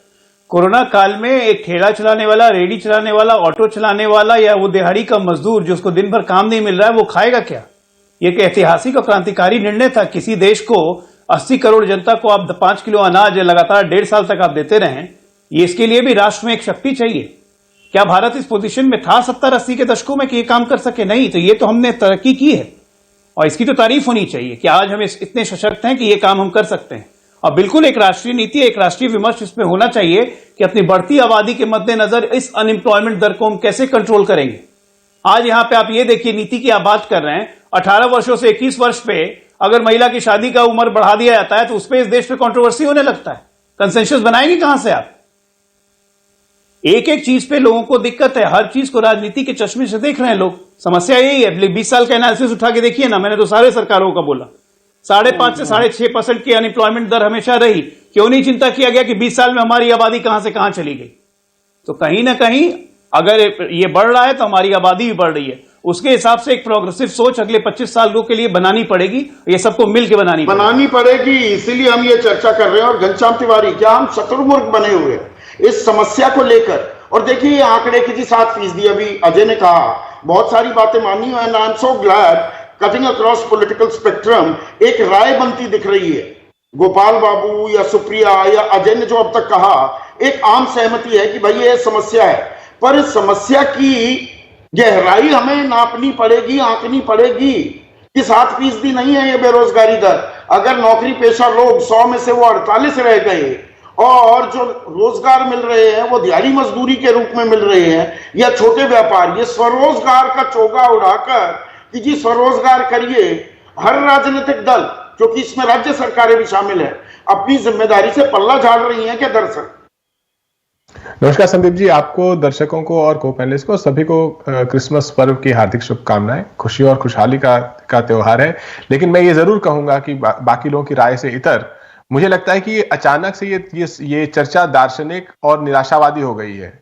कोरोना काल में एक ठेला चलाने वाला, रेडी चलाने वाला, ऑटो चलाने वाला या वो दिहाड़ी का मजदूर जिसको दिन भर काम नहीं मिल रहा है, वो खाएगा क्या? ये एक ऐतिहासिक और क्रांतिकारी निर्णय था। किसी देश को 80 करोड़ जनता को आप 5 किलो अनाज लगातार 1.5 साल तक आप देते रहें, ये इसके लिए भी राष्ट्र में एक शक्ति चाहिए। क्या भारत इस पोजीशन में था 70-80 के दशकों में कि ये काम कर सके? नहीं। तो ये तो हमने तरक्की की है और इसकी तो तारीफ होनी चाहिए कि आज हम इतने सशक्त हैं कि ये काम हम कर सकते हैं। और बिल्कुल एक राष्ट्रीय नीति, एक राष्ट्रीय विमर्श इसमें होना चाहिए कि अपनी बढ़ती आबादी के मद्देनजर इस अनएम्प्लॉयमेंट दर को हम कैसे कंट्रोल करेंगे। आज यहां पे आप ये देखिए, नीति की आप बात कर रहे हैं, 18 वर्षों से 21 वर्ष पे अगर महिला की शादी का उम्र बढ़ा दिया जाता है तो उस पर इस देश में कंट्रोवर्सी होने लगता है। कंसेंसस बनाएंगे कहां से आप? एक एक चीज पे लोगों को दिक्कत है, हर चीज को राजनीति के चश्मे से देख रहे हैं लोग। समस्या यही है। 20 साल का एनालिसिस उठा के देखिए ना, मैंने तो सारे सरकारों का बोला, 5.5 से 6.5% की अनएम्प्लॉयमेंट दर हमेशा रही। क्यों नहीं चिंता किया गया कि 20 साल में हमारी आबादी कहां से कहां चली गई? तो कहीं ना कहीं अगर ये बढ़ रहा है तो हमारी आबादी भी बढ़ रही है। उसके हिसाब से एक प्रोग्रेसिव सोच अगले 25 सालों के लिए बनानी पड़ेगी। ये सबको मिलकर बनानी पड़ेगी। इसीलिए हम ये चर्चा कर रहे हैं। और घनश्याम तिवारी, क्या हम शत्रुमुर्ख बने हुए हैं इस समस्या को लेकर? और देखिए ये आंकड़े की जी 7%, अभी अजय ने कहा, बहुत सारी बातें मानी है। And I am so glad cutting across political spectrum एक राय बनती दिख रही है। गोपाल बाबू या सुप्रिया या अजय ने जो अब तक कहा, एक आम सहमति है कि भाई ये समस्या है, पर इस समस्या की गहराई हमें नापनी पड़ेगी, आंकनी पड़ेगी कि 7% नहीं है ये बेरोजगारी दर। अगर नौकरी पेशा लोग 100 में से वो 48 रह गए और जो रोजगार मिल रहे हैं वो दिहाड़ी मजदूरी के रूप में मिल रहे हैं या छोटे व्यापार, ये स्वरोजगार का चोगा उड़ाकर कि जी स्वरोजगार करिए, हर राजनीतिक दल, क्योंकि इसमें राज्य सरकारें भी शामिल है, अपनी जिम्मेदारी से पल्ला झाड़ रही हैं क्या दरअसल? नमस्कार संदीप जी, आपको, दर्शकों को और को पैनलिस्ट को सभी को क्रिसमस पर्व की हार्दिक शुभकामनाएं। खुशी और खुशहाली का त्योहार है। लेकिन मैं ये जरूर कहूंगा कि बाकी लोगों की राय से इतर मुझे लगता है कि अचानक से ये चर्चा दार्शनिक और निराशावादी हो गई है।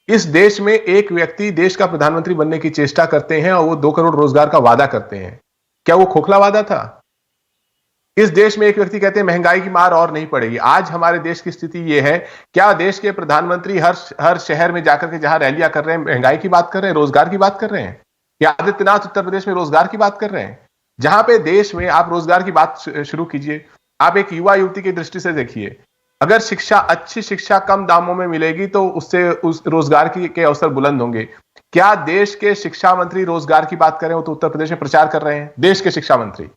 इस देश में एक व्यक्ति देश का प्रधानमंत्री बनने की चेष्टा करते हैं और वो 2 करोड़ रोजगार का वादा करते हैं। क्या वो खोखला वादा था? इस देश में एक व्यक्ति कहते हैं महंगाई की मार और नहीं पड़ेगी। आज हमारे देश की स्थिति यह है, क्या देश के प्रधानमंत्री हर शहर में जाकर के जहां रैलियां कर रहे हैं महंगाई की बात कर रहे हैं, रोजगार की बात कर रहे हैं? या आदित्यनाथ उत्तर प्रदेश में रोजगार की बात कर रहे हैं? जहां पे देश में आप रोजगार की बात शुरू कीजिए, आप एक युवा युवती की दृष्टि से देखिए, अगर शिक्षा, अच्छी शिक्षा कम दामों में मिलेगी तो उससे उस रोजगार के अवसर बुलंद होंगे। क्या देश के शिक्षा मंत्री रोजगार की बात कर रहे हो तो उत्तर प्रदेश में प्रचार कर रहे हैं? देश के शिक्षा मंत्री,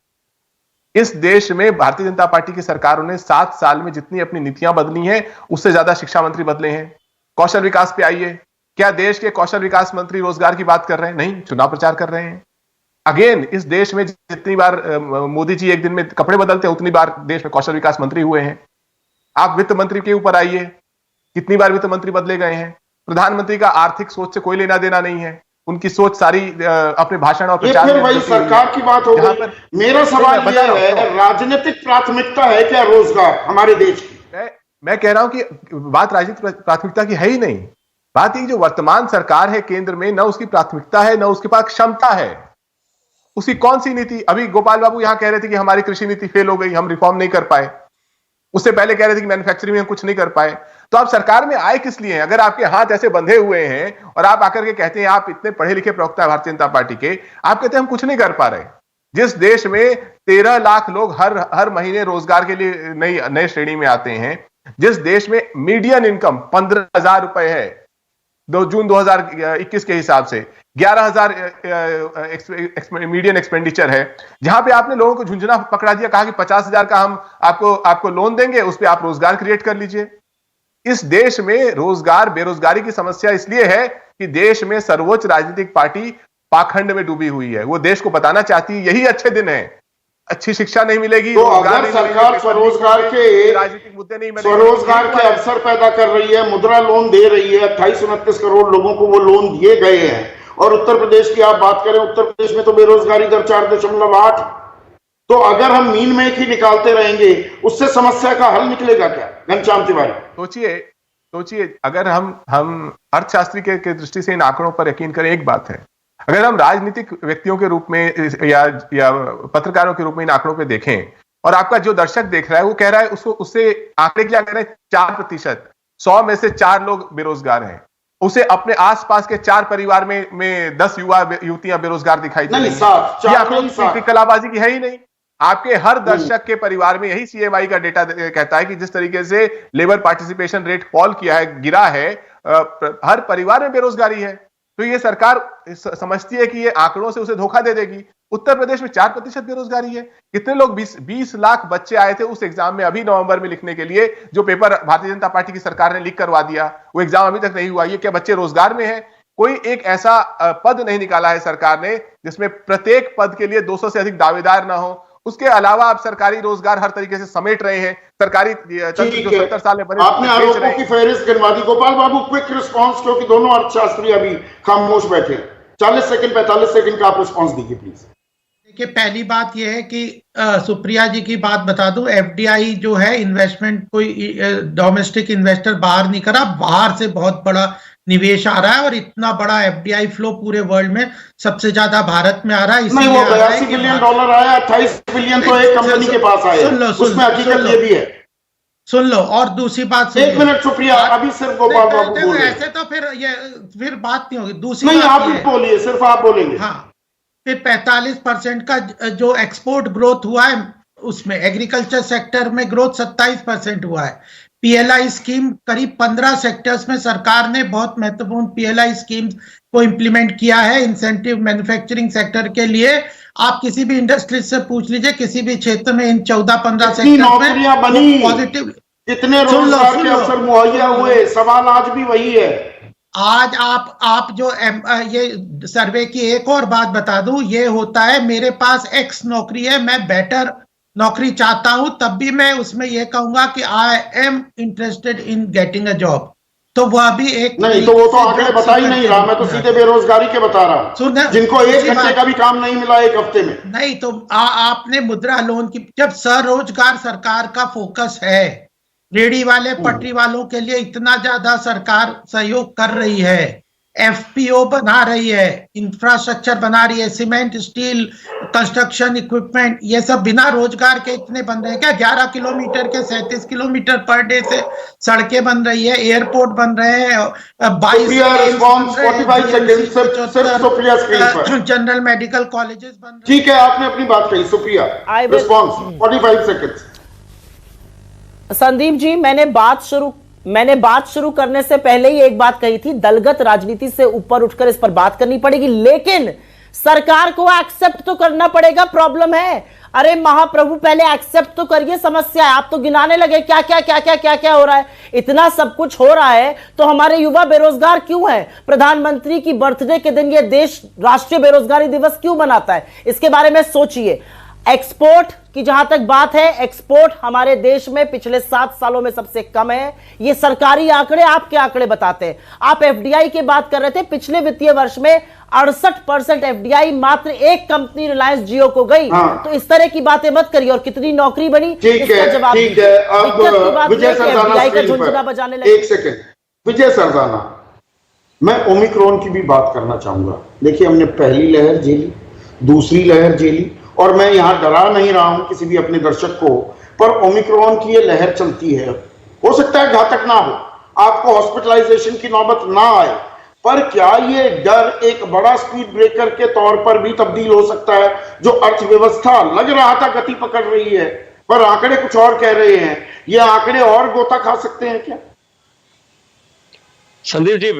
इस देश में भारतीय जनता पार्टी की सरकारों ने 7 साल में जितनी अपनी नीतियां बदली हैं उससे ज्यादा शिक्षा मंत्री बदले हैं। कौशल विकास पे आइए, क्या देश के कौशल विकास मंत्री रोजगार की बात कर रहे हैं? नहीं, चुनाव प्रचार कर रहे हैं। अगेन, इस देश में जितनी बार मोदी जी एक दिन में कपड़े बदलते हैं उतनी बार देश में कौशल विकास मंत्री हुए हैं। आप वित्त मंत्री के ऊपर आइए, कितनी बार वित्त मंत्री बदले गए हैं। प्रधानमंत्री का आर्थिक सोच से कोई लेना देना नहीं है, उनकी सोच सारी अपने भाषण और प्रचार में वही सरकार की बात हो गई। मेरा सवाल यह है, राजनीतिक प्राथमिकता है क्या रोजगार हमारे देश की? मैं कह रहा हूं कि बात राजनीतिक प्राथमिकता की है ही नहीं। बात ये, जो वर्तमान सरकार है केंद्र में, ना उसकी प्राथमिकता है ना उसके पास क्षमता है। उसकी कौन सी नीति? अभी गोपाल बाबू यहां कह रहे थे कि हमारी कृषि नीति फेल हो गई, हम रिफॉर्म नहीं कर पाए। उससे पहले कह रहे थे कि मैन्युफैक्चरिंग में कुछ नहीं कर पाए। तो आप सरकार में आए किस लिए हैं? अगर आपके हाथ ऐसे बंधे हुए हैं और आप आकर के कहते हैं, आप इतने पढ़े लिखे प्रवक्ता है भारतीय जनता पार्टी के, आप कहते हैं हम कुछ नहीं कर पा रहे। जिस देश में 13 लाख लोग हर महीने रोजगार के लिए नए श्रेणी में आते हैं, जिस देश में मीडियन इनकम 15,000 रुपए है जून 2021 के हिसाब से, 11,000 मीडियन एक्सपेंडिचर है, जहां पे आपने लोगों को झुंझुना पकड़ा दिया, कहा कि 50,000 का हम आपको लोन देंगे, उस पर आप रोजगार क्रिएट कर लीजिए। इस देश में रोजगार, बेरोजगारी की समस्या इसलिए है कि देश में सर्वोच्च राजनीतिक पार्टी पाखंड में डूबी हुई है। वो देश को बताना चाहती है यही अच्छे दिन है, अच्छी शिक्षा नहीं मिलेगी, तो अगर सरकार स्वरोजगार के राजनीतिक मुद्दे नहीं, स्वरोजगार के अवसर पैदा कर रही है, मुद्रा लोन दे रही है, 28-29 करोड़ लोगों को वो लोन दिए गए हैं, और उत्तर प्रदेश की आप बात करें, उत्तर प्रदेश में तो बेरोजगारी दर 4.8। तो अगर हम मीन में ही निकालते रहेंगे, उससे समस्या का हल निकलेगा क्या? घनश्याम तिवारी, सोचिए, अगर हम अर्थशास्त्री के दृष्टि से इन आंकड़ों पर यकीन करें, एक बात है, अगर हम राजनीतिक व्यक्तियों के रूप में या पत्रकारों के रूप में इन आंकड़ों पे देखें, और आपका जो दर्शक देख रहा है वो कह रहा है, उससे आंकड़े क्या कह रहे हैं? 4%, 100 में से 4 लोग बेरोजगार हैं। उसे अपने आसपास के 4 परिवार में 10 युवा युवतियां बेरोजगार दिखाई दे रही हैं। कलाबाजी की है ही नहीं। आपके हर दर्शक के परिवार में, यही सीएमआई का डेटा कहता है कि जिस तरीके से लेबर पार्टिसिपेशन रेट फॉल किया है, गिरा है, हर परिवार में बेरोजगारी है। तो ये सरकार समझती है कि ये आंकड़ों से उसे धोखा दे देगी। उत्तर प्रदेश में 4% बेरोजगारी है। कितने लोग 20 लाख बच्चे आए थे उस एग्जाम में अभी नवंबर में लिखने के लिए, जो पेपर भारतीय जनता पार्टी की सरकार ने लीक करवा दिया, वो एग्जाम अभी तक नहीं हुआ। ये क्या बच्चे रोजगार में हैं? कोई एक ऐसा पद नहीं निकाला है सरकार ने जिसमें प्रत्येक पद के लिए 200 से अधिक दावेदार ना हो। उसके अलावा आप सरकारी रोजगार हर तरीके से समेट रहे हैं। सरकारी जो 70 साल में बने, आपने आरोपों की फहरिस्त गिनवा दी। गोपाल बाबू, क्विक रिस्पांस, क्योंकि दोनों अर्थशास्त्री अभी खामोश बैठे। 40 सेकंड 45 सेकंड का आप रिस्पांस दीजिए प्लीज। देखिए, पहली बात यह है कि सुप्रिया जी की बात बता दूं, एफडीआई जो है, इन्वेस्टमेंट, कोई डोमेस्टिक इन्वेस्टर बाहर नहीं करा, बाहर से बहुत बड़ा निवेश आ रहा है, और इतना बड़ा एफडीआई फ्लो पूरे वर्ल्ड में सबसे ज्यादा भारत में आ रहा है। नहीं, वो $82 बिलियन आया, 28 बिलियन तो एक कंपनी के पास आया। उसमें हकीकत ये भी है। सुन लो, और दूसरी बात, 1 मिनट सुप्रिया, अभी सिर्फ गोपाल बाबू बोल रहे हैं। ऐसे तो फिर बात नहीं होगी। दूसरी नहीं, बात आप ही बोलिए, सिर्फ आप बोलेंगे। हाँ, फिर 45% का जो एक्सपोर्ट ग्रोथ हुआ है, उसमें एग्रीकल्चर सेक्टर में ग्रोथ 27% हुआ है। पीएलआई स्कीम करीब 15 सेक्टर्स में सरकार ने बहुत महत्वपूर्ण पीएलआई स्कीम को इंप्लीमेंट किया है, इंसेंटिव मैन्युफैक्चरिंग सेक्टर के लिए। आप किसी भी इंडस्ट्री से पूछ लीजिए, किसी भी क्षेत्र में इन 14-15 सेक्टर में पॉजिटिव, कितने रोजगार के अवसर मुहैया हुए, सवाल आज भी वही है। आज आप जो ये सर्वे की एक और बात बता दूं, ये होता है, मेरे पास X नौकरी है, मैं बेटर नौकरी चाहता हूं, तब भी मैं उसमें ये कहूंगा कि I am interested in getting a job. तो वह भी एक नहीं, तो वो तो आंकड़े बता ही नहीं रहा, मैं तो सीधे बेरोजगारी के बता रहा हूं, जिनको 1 घंटे का भी काम नहीं मिला 1 हफ्ते में। नहीं, तो आपने मुद्रा लोन की, जब स्वरोजगार सरकार का फोकस है, रेडी वाले पटरी वालों के लिए इतना ज्यादा सरकार सहयोग कर रही है, एफपीओ बना रही है, इंफ्रास्ट्रक्चर बना रही है, सीमेंट, स्टील, कंस्ट्रक्शन इक्विपमेंट, ये सब बिना रोजगार के इतने बन रहे हैं क्या? 11 किलोमीटर के 37 किलोमीटर पर डे से सड़कें बन रही है, एयरपोर्ट बन रहे हैं, 22 जनरल मेडिकल कॉलेजेस बन रहे हैं। ठीक है, आपने अपनी बात कही, सुप्रिया। Response 45 seconds. संदीप जी, मैंने बात शुरू करने से पहले ही एक बात कही थी, दलगत राजनीति से ऊपर उठकर इस पर बात करनी पड़ेगी, लेकिन सरकार को एक्सेप्ट तो करना पड़ेगा। प्रॉब्लम है, अरे महाप्रभु पहले एक्सेप्ट तो करिए, समस्या है। आप तो गिनाने लगे क्या क्या क्या क्या क्या क्या हो रहा है। इतना सब कुछ हो रहा है तो हमारे युवा बेरोजगार क्यों हैं? प्रधानमंत्री की बर्थडे के दिन यह देश राष्ट्रीय बेरोजगारी दिवस क्यों मनाता है? इसके बारे में सोचिए। एक्सपोर्ट की जहां तक बात है, एक्सपोर्ट हमारे देश में पिछले 7 सालों में सबसे कम है। ये सरकारी आंकड़े, आपके आंकड़े बताते हैं। आप एफडीआई की बात कर रहे थे, पिछले वित्तीय वर्ष में 68% एफडीआई मात्र एक कंपनी रिलायंस जियो को गई। तो इस तरह की बातें मत करिए। और कितनी नौकरी बनी, इसका जवाब ठीक है। अब विजय सरदाना का झुंझुना बजाने लगे। एक सेकेंड, विजय सरदाना, मैं ओमिक्रॉन की भी बात करना चाहूंगा। देखिए, हमने पहली लहर झेली, दूसरी लहर झेली, और मैं यहां डरा नहीं रहा हूं किसी भी अपने दर्शक को, पर ओमिक्रॉन की ये लहर चलती है, हो सकता है घातक ना हो, आपको हॉस्पिटलाइजेशन की नौबत ना आए, पर क्या ये डर एक बड़ा स्पीड ब्रेकर के तौर पर भी तब्दील हो सकता है? जो अर्थव्यवस्था लग रहा था गति पकड़ रही है, पर आंकड़े कुछ और कह रहे हैं। ये आंकड़े और गोता खा सकते हैं क्या? संदीप जी,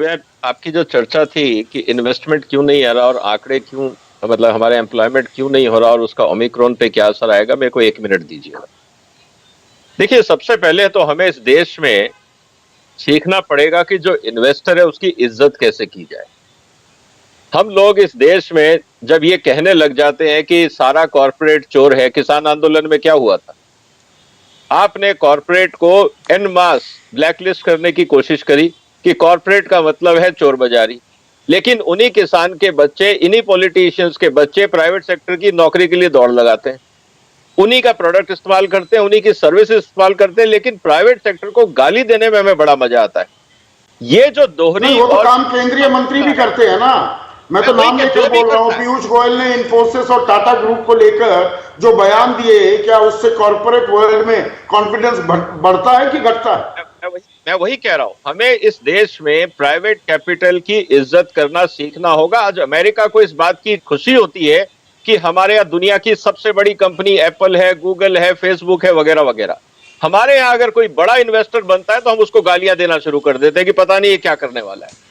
आपकी जो चर्चा थी कि इन्वेस्टमेंट क्यों नहीं आ रहा और आंकड़े क्यों, मतलब हमारे एम्प्लॉयमेंट क्यों नहीं हो रहा और उसका ओमिक्रॉन पे क्या असर आएगा, मेरे को 1 मिनट दीजिए। देखिए, सबसे पहले तो हमें इस देश में सीखना पड़ेगा कि जो इन्वेस्टर है उसकी इज्जत कैसे की जाए। हम लोग इस देश में जब ये कहने लग जाते हैं कि सारा कॉर्पोरेट चोर है, किसान आंदोलन में क्या हुआ था? आपने कॉर्पोरेट को एन मास ब्लैकलिस्ट करने की कोशिश करी कि कॉर्पोरेट का मतलब है चोर बाजारी, लेकिन उन्हीं किसान के बच्चे, इन्हीं पॉलिटिशियंस के बच्चे प्राइवेट सेक्टर की नौकरी के लिए दौड़ लगाते हैं, उन्हीं का प्रोडक्ट इस्तेमाल करते हैं, उन्हीं की सर्विस इस्तेमाल करते हैं, लेकिन प्राइवेट सेक्टर को गाली देने में हमें बड़ा मजा आता है। ये जो दोहरी, वो तो काम केंद्रीय मंत्री भी करते हैं ना। मैं तो नाम लेकर बोल रहा हूँ, पीयूष गोयल ने इन्फोसिस और टाटा ग्रुप को लेकर जो बयान दिए, क्या उससे कॉर्पोरेट वर्ल्ड में कॉन्फिडेंस बढ़ता है कि घटता है? मैं वही कह रहा हूं, हमें इस देश में प्राइवेट कैपिटल की इज्जत करना सीखना होगा। आज अमेरिका को इस बात की खुशी होती है कि हमारे यहाँ दुनिया की सबसे बड़ी कंपनी एप्पल है, गूगल है, फेसबुक है, वगैरह वगैरह। हमारे यहाँ अगर कोई बड़ा इन्वेस्टर बनता है तो हम उसको गालियां देना शुरू कर देते हैं कि पता नहीं ये क्या करने वाला है।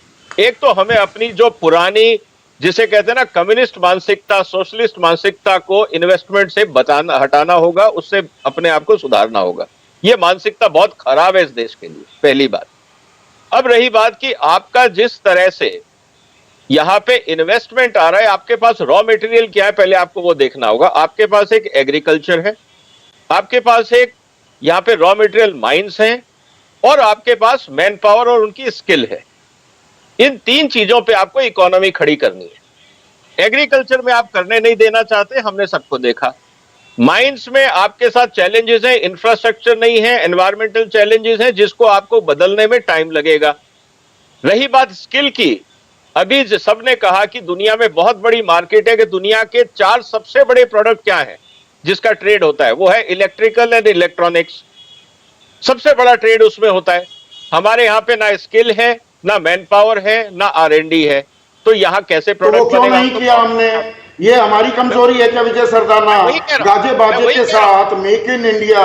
एक तो हमें अपनी जो पुरानी, जिसे कहते हैं ना, कम्युनिस्ट मानसिकता, सोशलिस्ट मानसिकता को इन्वेस्टमेंट से हटाना होगा, उससे अपने आप को सुधारना होगा। ये मानसिकता बहुत खराब है इस देश के लिए, पहली बात। अब रही बात कि आपका जिस तरह से यहां पे इन्वेस्टमेंट आ रहा है, आपके पास रॉ मटेरियल क्या है, पहले आपको वो देखना होगा। आपके पास एक एग्रीकल्चर है, आपके पास एक यहां पे रॉ मटेरियल माइंस हैं, और आपके पास मैन पावर और उनकी स्किल है। इन 3 चीजों पे आपको इकोनॉमी खड़ी करनी है। एग्रीकल्चर में आप करने नहीं देना चाहते, हमने सबको देखा। माइंस में आपके साथ चैलेंजेस हैं, इंफ्रास्ट्रक्चर नहीं है, एनवायरमेंटल चैलेंजेस हैं, जिसको आपको बदलने में टाइम लगेगा। रही बात स्किल की, अभी सबने कहा कि दुनिया में बहुत बड़ी मार्केट है, कि दुनिया के 4 सबसे बड़े प्रोडक्ट क्या है जिसका ट्रेड होता है, वो है इलेक्ट्रिकल एंड इलेक्ट्रॉनिक्स। सबसे बड़ा ट्रेड उसमें होता है। हमारे यहाँ पे ना स्किल है, ना मैन पावर है, ना R&D है, तो यहाँ कैसे प्रोडक्ट क्यों नहीं किया हमने? ये हमारी कमजोरी है क्या विजय सरदाना? गाजे बाजे के साथ make in India,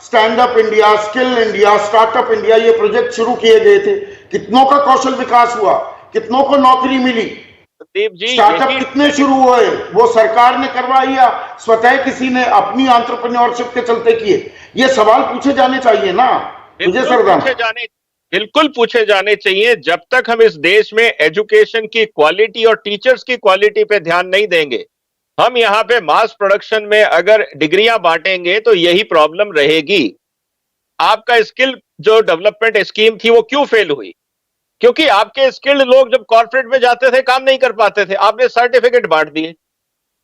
stand up India, skill India, startup India, ये प्रोजेक्ट शुरू किए गए थे। कितनों का कौशल विकास हुआ, कितनों को नौकरी मिली, स्टार्टअप कितने शुरू हुए, वो सरकार ने करवाई या स्वतः किसी ने अपनी एंटरप्रेन्योरशिप के चलते किए? ये सवाल पूछे जाने चाहिए ना विजय सरदाना। बिल्कुल पूछे जाने चाहिए। जब तक हम इस देश में एजुकेशन की क्वालिटी और टीचर्स की क्वालिटी पे ध्यान नहीं देंगे, हम यहाँ पे मास प्रोडक्शन में अगर डिग्रियां बांटेंगे तो यही प्रॉब्लम रहेगी। आपका स्किल जो डेवलपमेंट स्कीम थी वो क्यों फेल हुई? क्योंकि आपके स्किल्ड लोग जब कॉर्पोरेट में जाते थे काम नहीं कर पाते थे, आपने सर्टिफिकेट बांट दिए।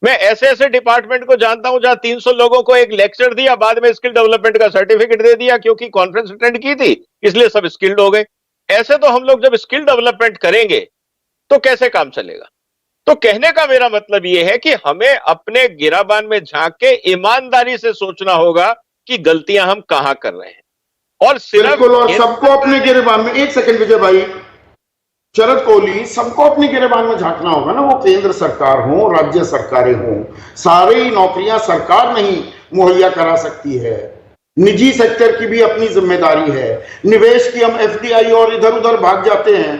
मैं ऐसे ऐसे डिपार्टमेंट को जानता हूं जहां 300 लोगों को एक लेक्चर दिया, बाद में स्किल डेवलपमेंट का सर्टिफिकेट दे दिया, क्योंकि कॉन्फ्रेंस अटेंड की थी इसलिए सब स्किल्ड हो गए। ऐसे तो हम लोग जब स्किल डेवलपमेंट करेंगे तो कैसे काम चलेगा? तो कहने का मेरा मतलब यह है कि हमें अपने गिराबान में झांक के ईमानदारी से सोचना होगा कि गलतियां हम कहां कर रहे हैं, और सिर्फ बिल्कुल, और सबको अपने गिरेबान में, एक सेकंड विजय भाई, शरद कोहली, सबको अपने गिरेबान में झांकना होगा ना। वो केंद्र सरकार हो, राज्य सरकारें हो, सारी नौकरियां सरकार नहीं मुहैया करा सकती है, निजी सेक्टर की भी अपनी जिम्मेदारी है। निवेश की हम एफडीआई और इधर उधर भाग जाते हैं।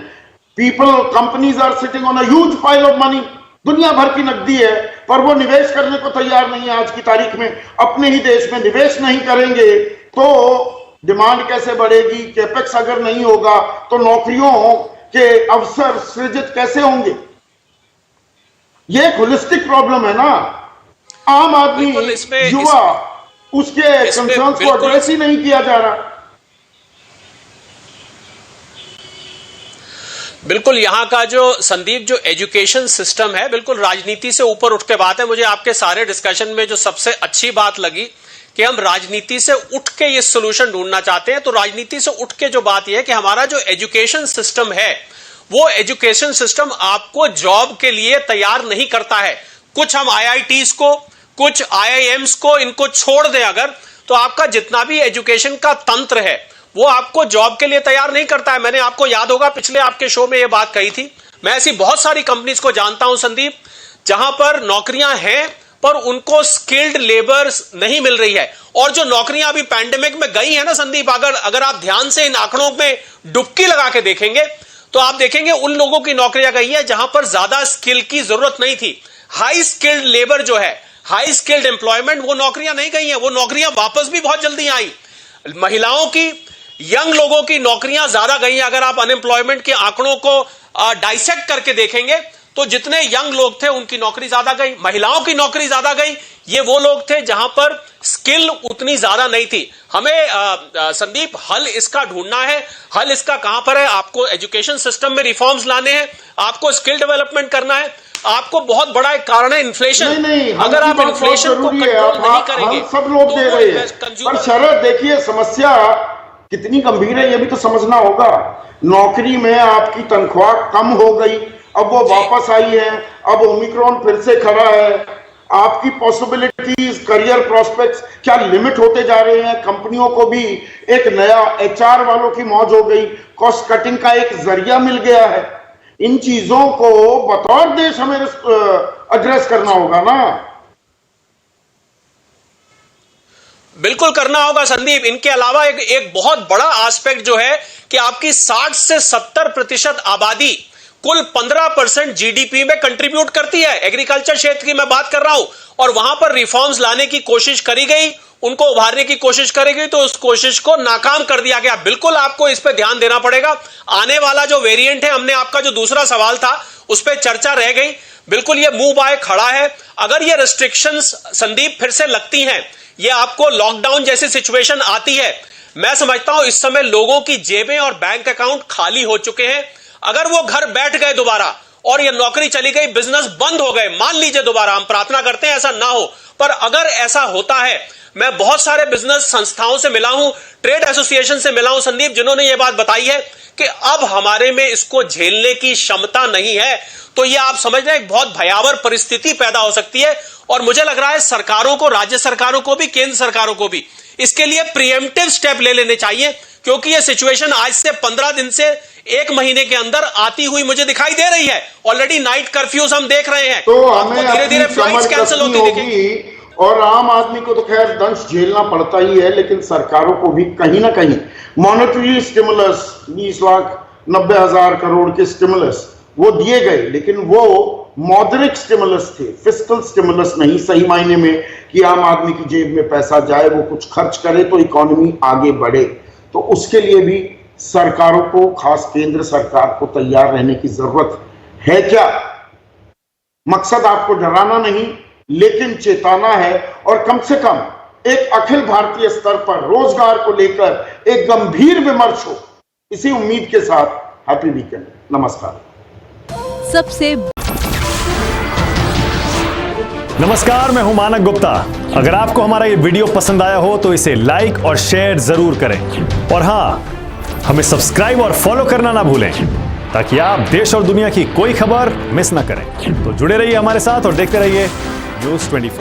People, companies are sitting on a huge pile of money, दुनिया भर की नकदी है, पर वो निवेश करने को तैयार नहीं है। आज की तारीख में अपने ही देश में निवेश नहीं करेंगे तो डिमांड कैसे बढ़ेगी? कैपेक्स अगर नहीं होगा तो नौकरियों के अवसर सृजित कैसे होंगे? ये एक होलिस्टिक प्रॉब्लम है ना। आम आदमी, युवा, उसके कंसर्न्स को एड्रेस ही नहीं किया जा रहा। बिल्कुल, यहाँ का जो संदीप, जो एजुकेशन सिस्टम है, बिल्कुल राजनीति से ऊपर उठ के बात है। मुझे आपके सारे डिस्कशन में जो सबसे अच्छी बात लगी कि हम राजनीति से उठ के ये सोल्यूशन ढूंढना चाहते हैं। तो राजनीति से उठ के जो बात यह है कि हमारा जो एजुकेशन सिस्टम है, वो एजुकेशन सिस्टम आपको जॉब के लिए तैयार नहीं करता है। कुछ हम IITs को, कुछ IIMs को, इनको छोड़ दें अगर, तो आपका जितना भी एजुकेशन का तंत्र है वो आपको जॉब के लिए तैयार नहीं करता है। मैंने, आपको याद होगा, पिछले आपके शो में ये बात कही थी। मैं ऐसी बहुत सारी कंपनीज को जानता हूं संदीप, जहां पर नौकरियां हैं पर उनको स्किल्ड लेबर नहीं मिल रही है। और जो नौकरियां अभी पैंडेमिक में गई है ना संदीप, अगर आप ध्यान से इन आंकड़ों में डुबकी लगा के देखेंगे तो आप देखेंगे उन लोगों की नौकरियां गई है जहां पर ज्यादा स्किल की जरूरत नहीं थी। हाई स्किल्ड लेबर जो है, हाई स्किल्ड एम्प्लॉयमेंट, वो नौकरियां नहीं गई हैं, वो नौकरियां वापस भी बहुत जल्दी आई। महिलाओं की, यंग लोगों की नौकरियां ज्यादा गई हैं। अगर आप अनएम्प्लॉयमेंट के आंकड़ों को डाइसेक्ट करके देखेंगे तो जितने यंग लोग थे उनकी नौकरी ज्यादा गई, महिलाओं की नौकरी ज्यादा गई। ये वो लोग थे जहां पर स्किल उतनी ज्यादा नहीं थी। हमें संदीप हल इसका ढूंढना है। हल इसका कहां पर है? आपको एजुकेशन सिस्टम में रिफॉर्म्स लाने हैं, आपको स्किल डेवलपमेंट करना है। आपको बहुत बड़ा एक कारण है इन्फ्लेशन। नहीं, अगर आप इन्फ्लेशन को कंट्रोल नहीं करेंगे, सब लोग दे रहे हैं, पर शरद देखिए, समस्या कितनी गंभीर है ये भी तो समझना होगा। नौकरी में आपकी तनख्वाह कम हो गई, अब वो वापस आई है, अब ओमिक्रॉन फिर से खड़ा है, आपकी पॉसिबिलिटीज, करियर प्रोस्पेक्ट्स क्या लिमिट होते जा रहे हैं। कंपनियों को भी एक नया HR वालों की मौज हो गई, कॉस्ट कटिंग का एक जरिया मिल गया है। इन चीजों को बतौर देश हमें एड्रेस करना होगा ना। बिल्कुल करना होगा संदीप। इनके अलावा एक बहुत बड़ा एस्पेक्ट जो है कि आपकी 60 से 70% आबादी कुल 15% GDP में कंट्रीब्यूट करती है। एग्रीकल्चर क्षेत्र की मैं बात कर रहा हूं, और वहां पर रिफॉर्म्स लाने की कोशिश करी गई, उनको उभारने की कोशिश करी गई, तो उस कोशिश को नाकाम कर दिया गया। बिल्कुल आपको इस पे ध्यान देना पड़ेगा। आने वाला जो वेरिएंट है, हमने आपका जो दूसरा सवाल था उस पर चर्चा रह गई, बिल्कुल ये मुंह बाय खड़ा है। अगर ये रिस्ट्रिक्शंस संदीप फिर से लगती हैं, ये आपको लॉकडाउन जैसी सिचुएशन आती है, मैं समझता हूं इस समय लोगों की जेबें और बैंक अकाउंट खाली हो चुके हैं। अगर वो घर बैठ गए दोबारा और ये नौकरी चली गई, बिजनेस बंद हो गए, मान लीजिए दोबारा, हम प्रार्थना करते हैं ऐसा ना हो, पर अगर ऐसा होता है, मैं बहुत सारे बिजनेस संस्थाओं से मिला हूं, ट्रेड एसोसिएशन से मिला हूं संदीप, जिन्होंने ये बात बताई है कि अब हमारे में इसको झेलने की क्षमता नहीं है। तो ये आप समझ रहे हैं, एक बहुत भयावह परिस्थिति पैदा हो सकती है। और मुझे लग रहा है सरकारों को, राज्य सरकारों को भी, केंद्र सरकारों को भी इसके लिए प्रीएम्प्टिव स्टेप ले लेने चाहिए, क्योंकि ये सिचुएशन आज से 15 दिन से 1 महीने के अंदर आती हुई मुझे दिखाई दे रही है। ऑलरेडी नाइट कर्फ्यूज हम देख रहे हैं, तो हमें धीरे धीरे फ्लाइट्स कैंसिल होती दिखेंगी। और आम आदमी को तो खैर दंश झेलना पड़ता ही है, लेकिन सरकारों को भी कहीं ना कहीं मॉनेटरी स्टिमुलस 20,90,000 करोड़ के स्टिमुलस वो दिए गए, लेकिन वो मॉडरेट स्टिमुलस थे, फिस्कल स्टिमुलस नहीं, सही मायने में कि आम आदमी की जेब में पैसा जाए, वो कुछ खर्च करे तो इकोनॉमी आगे बढ़े। तो उसके लिए भी सरकारों को, खास केंद्र सरकार को तैयार रहने की जरूरत है। क्या मकसद आपको डराना नहीं लेकिन चेताना है, और कम से कम एक अखिल भारतीय स्तर पर रोजगार को लेकर एक गंभीर विमर्श हो, इसी उम्मीद के साथ हैप्पी वीकेंड। नमस्कार। नमस्कार, मैं हूं मानक गुप्ता। अगर आपको हमारा ये वीडियो पसंद आया हो तो इसे लाइक और शेयर जरूर करें, और हां, हमें सब्सक्राइब और फॉलो करना ना भूलें। ताकि आप देश और दुनिया की कोई खबर मिस ना करें। तो जुड़े रहिए हमारे साथ और देखते रहिए News 24।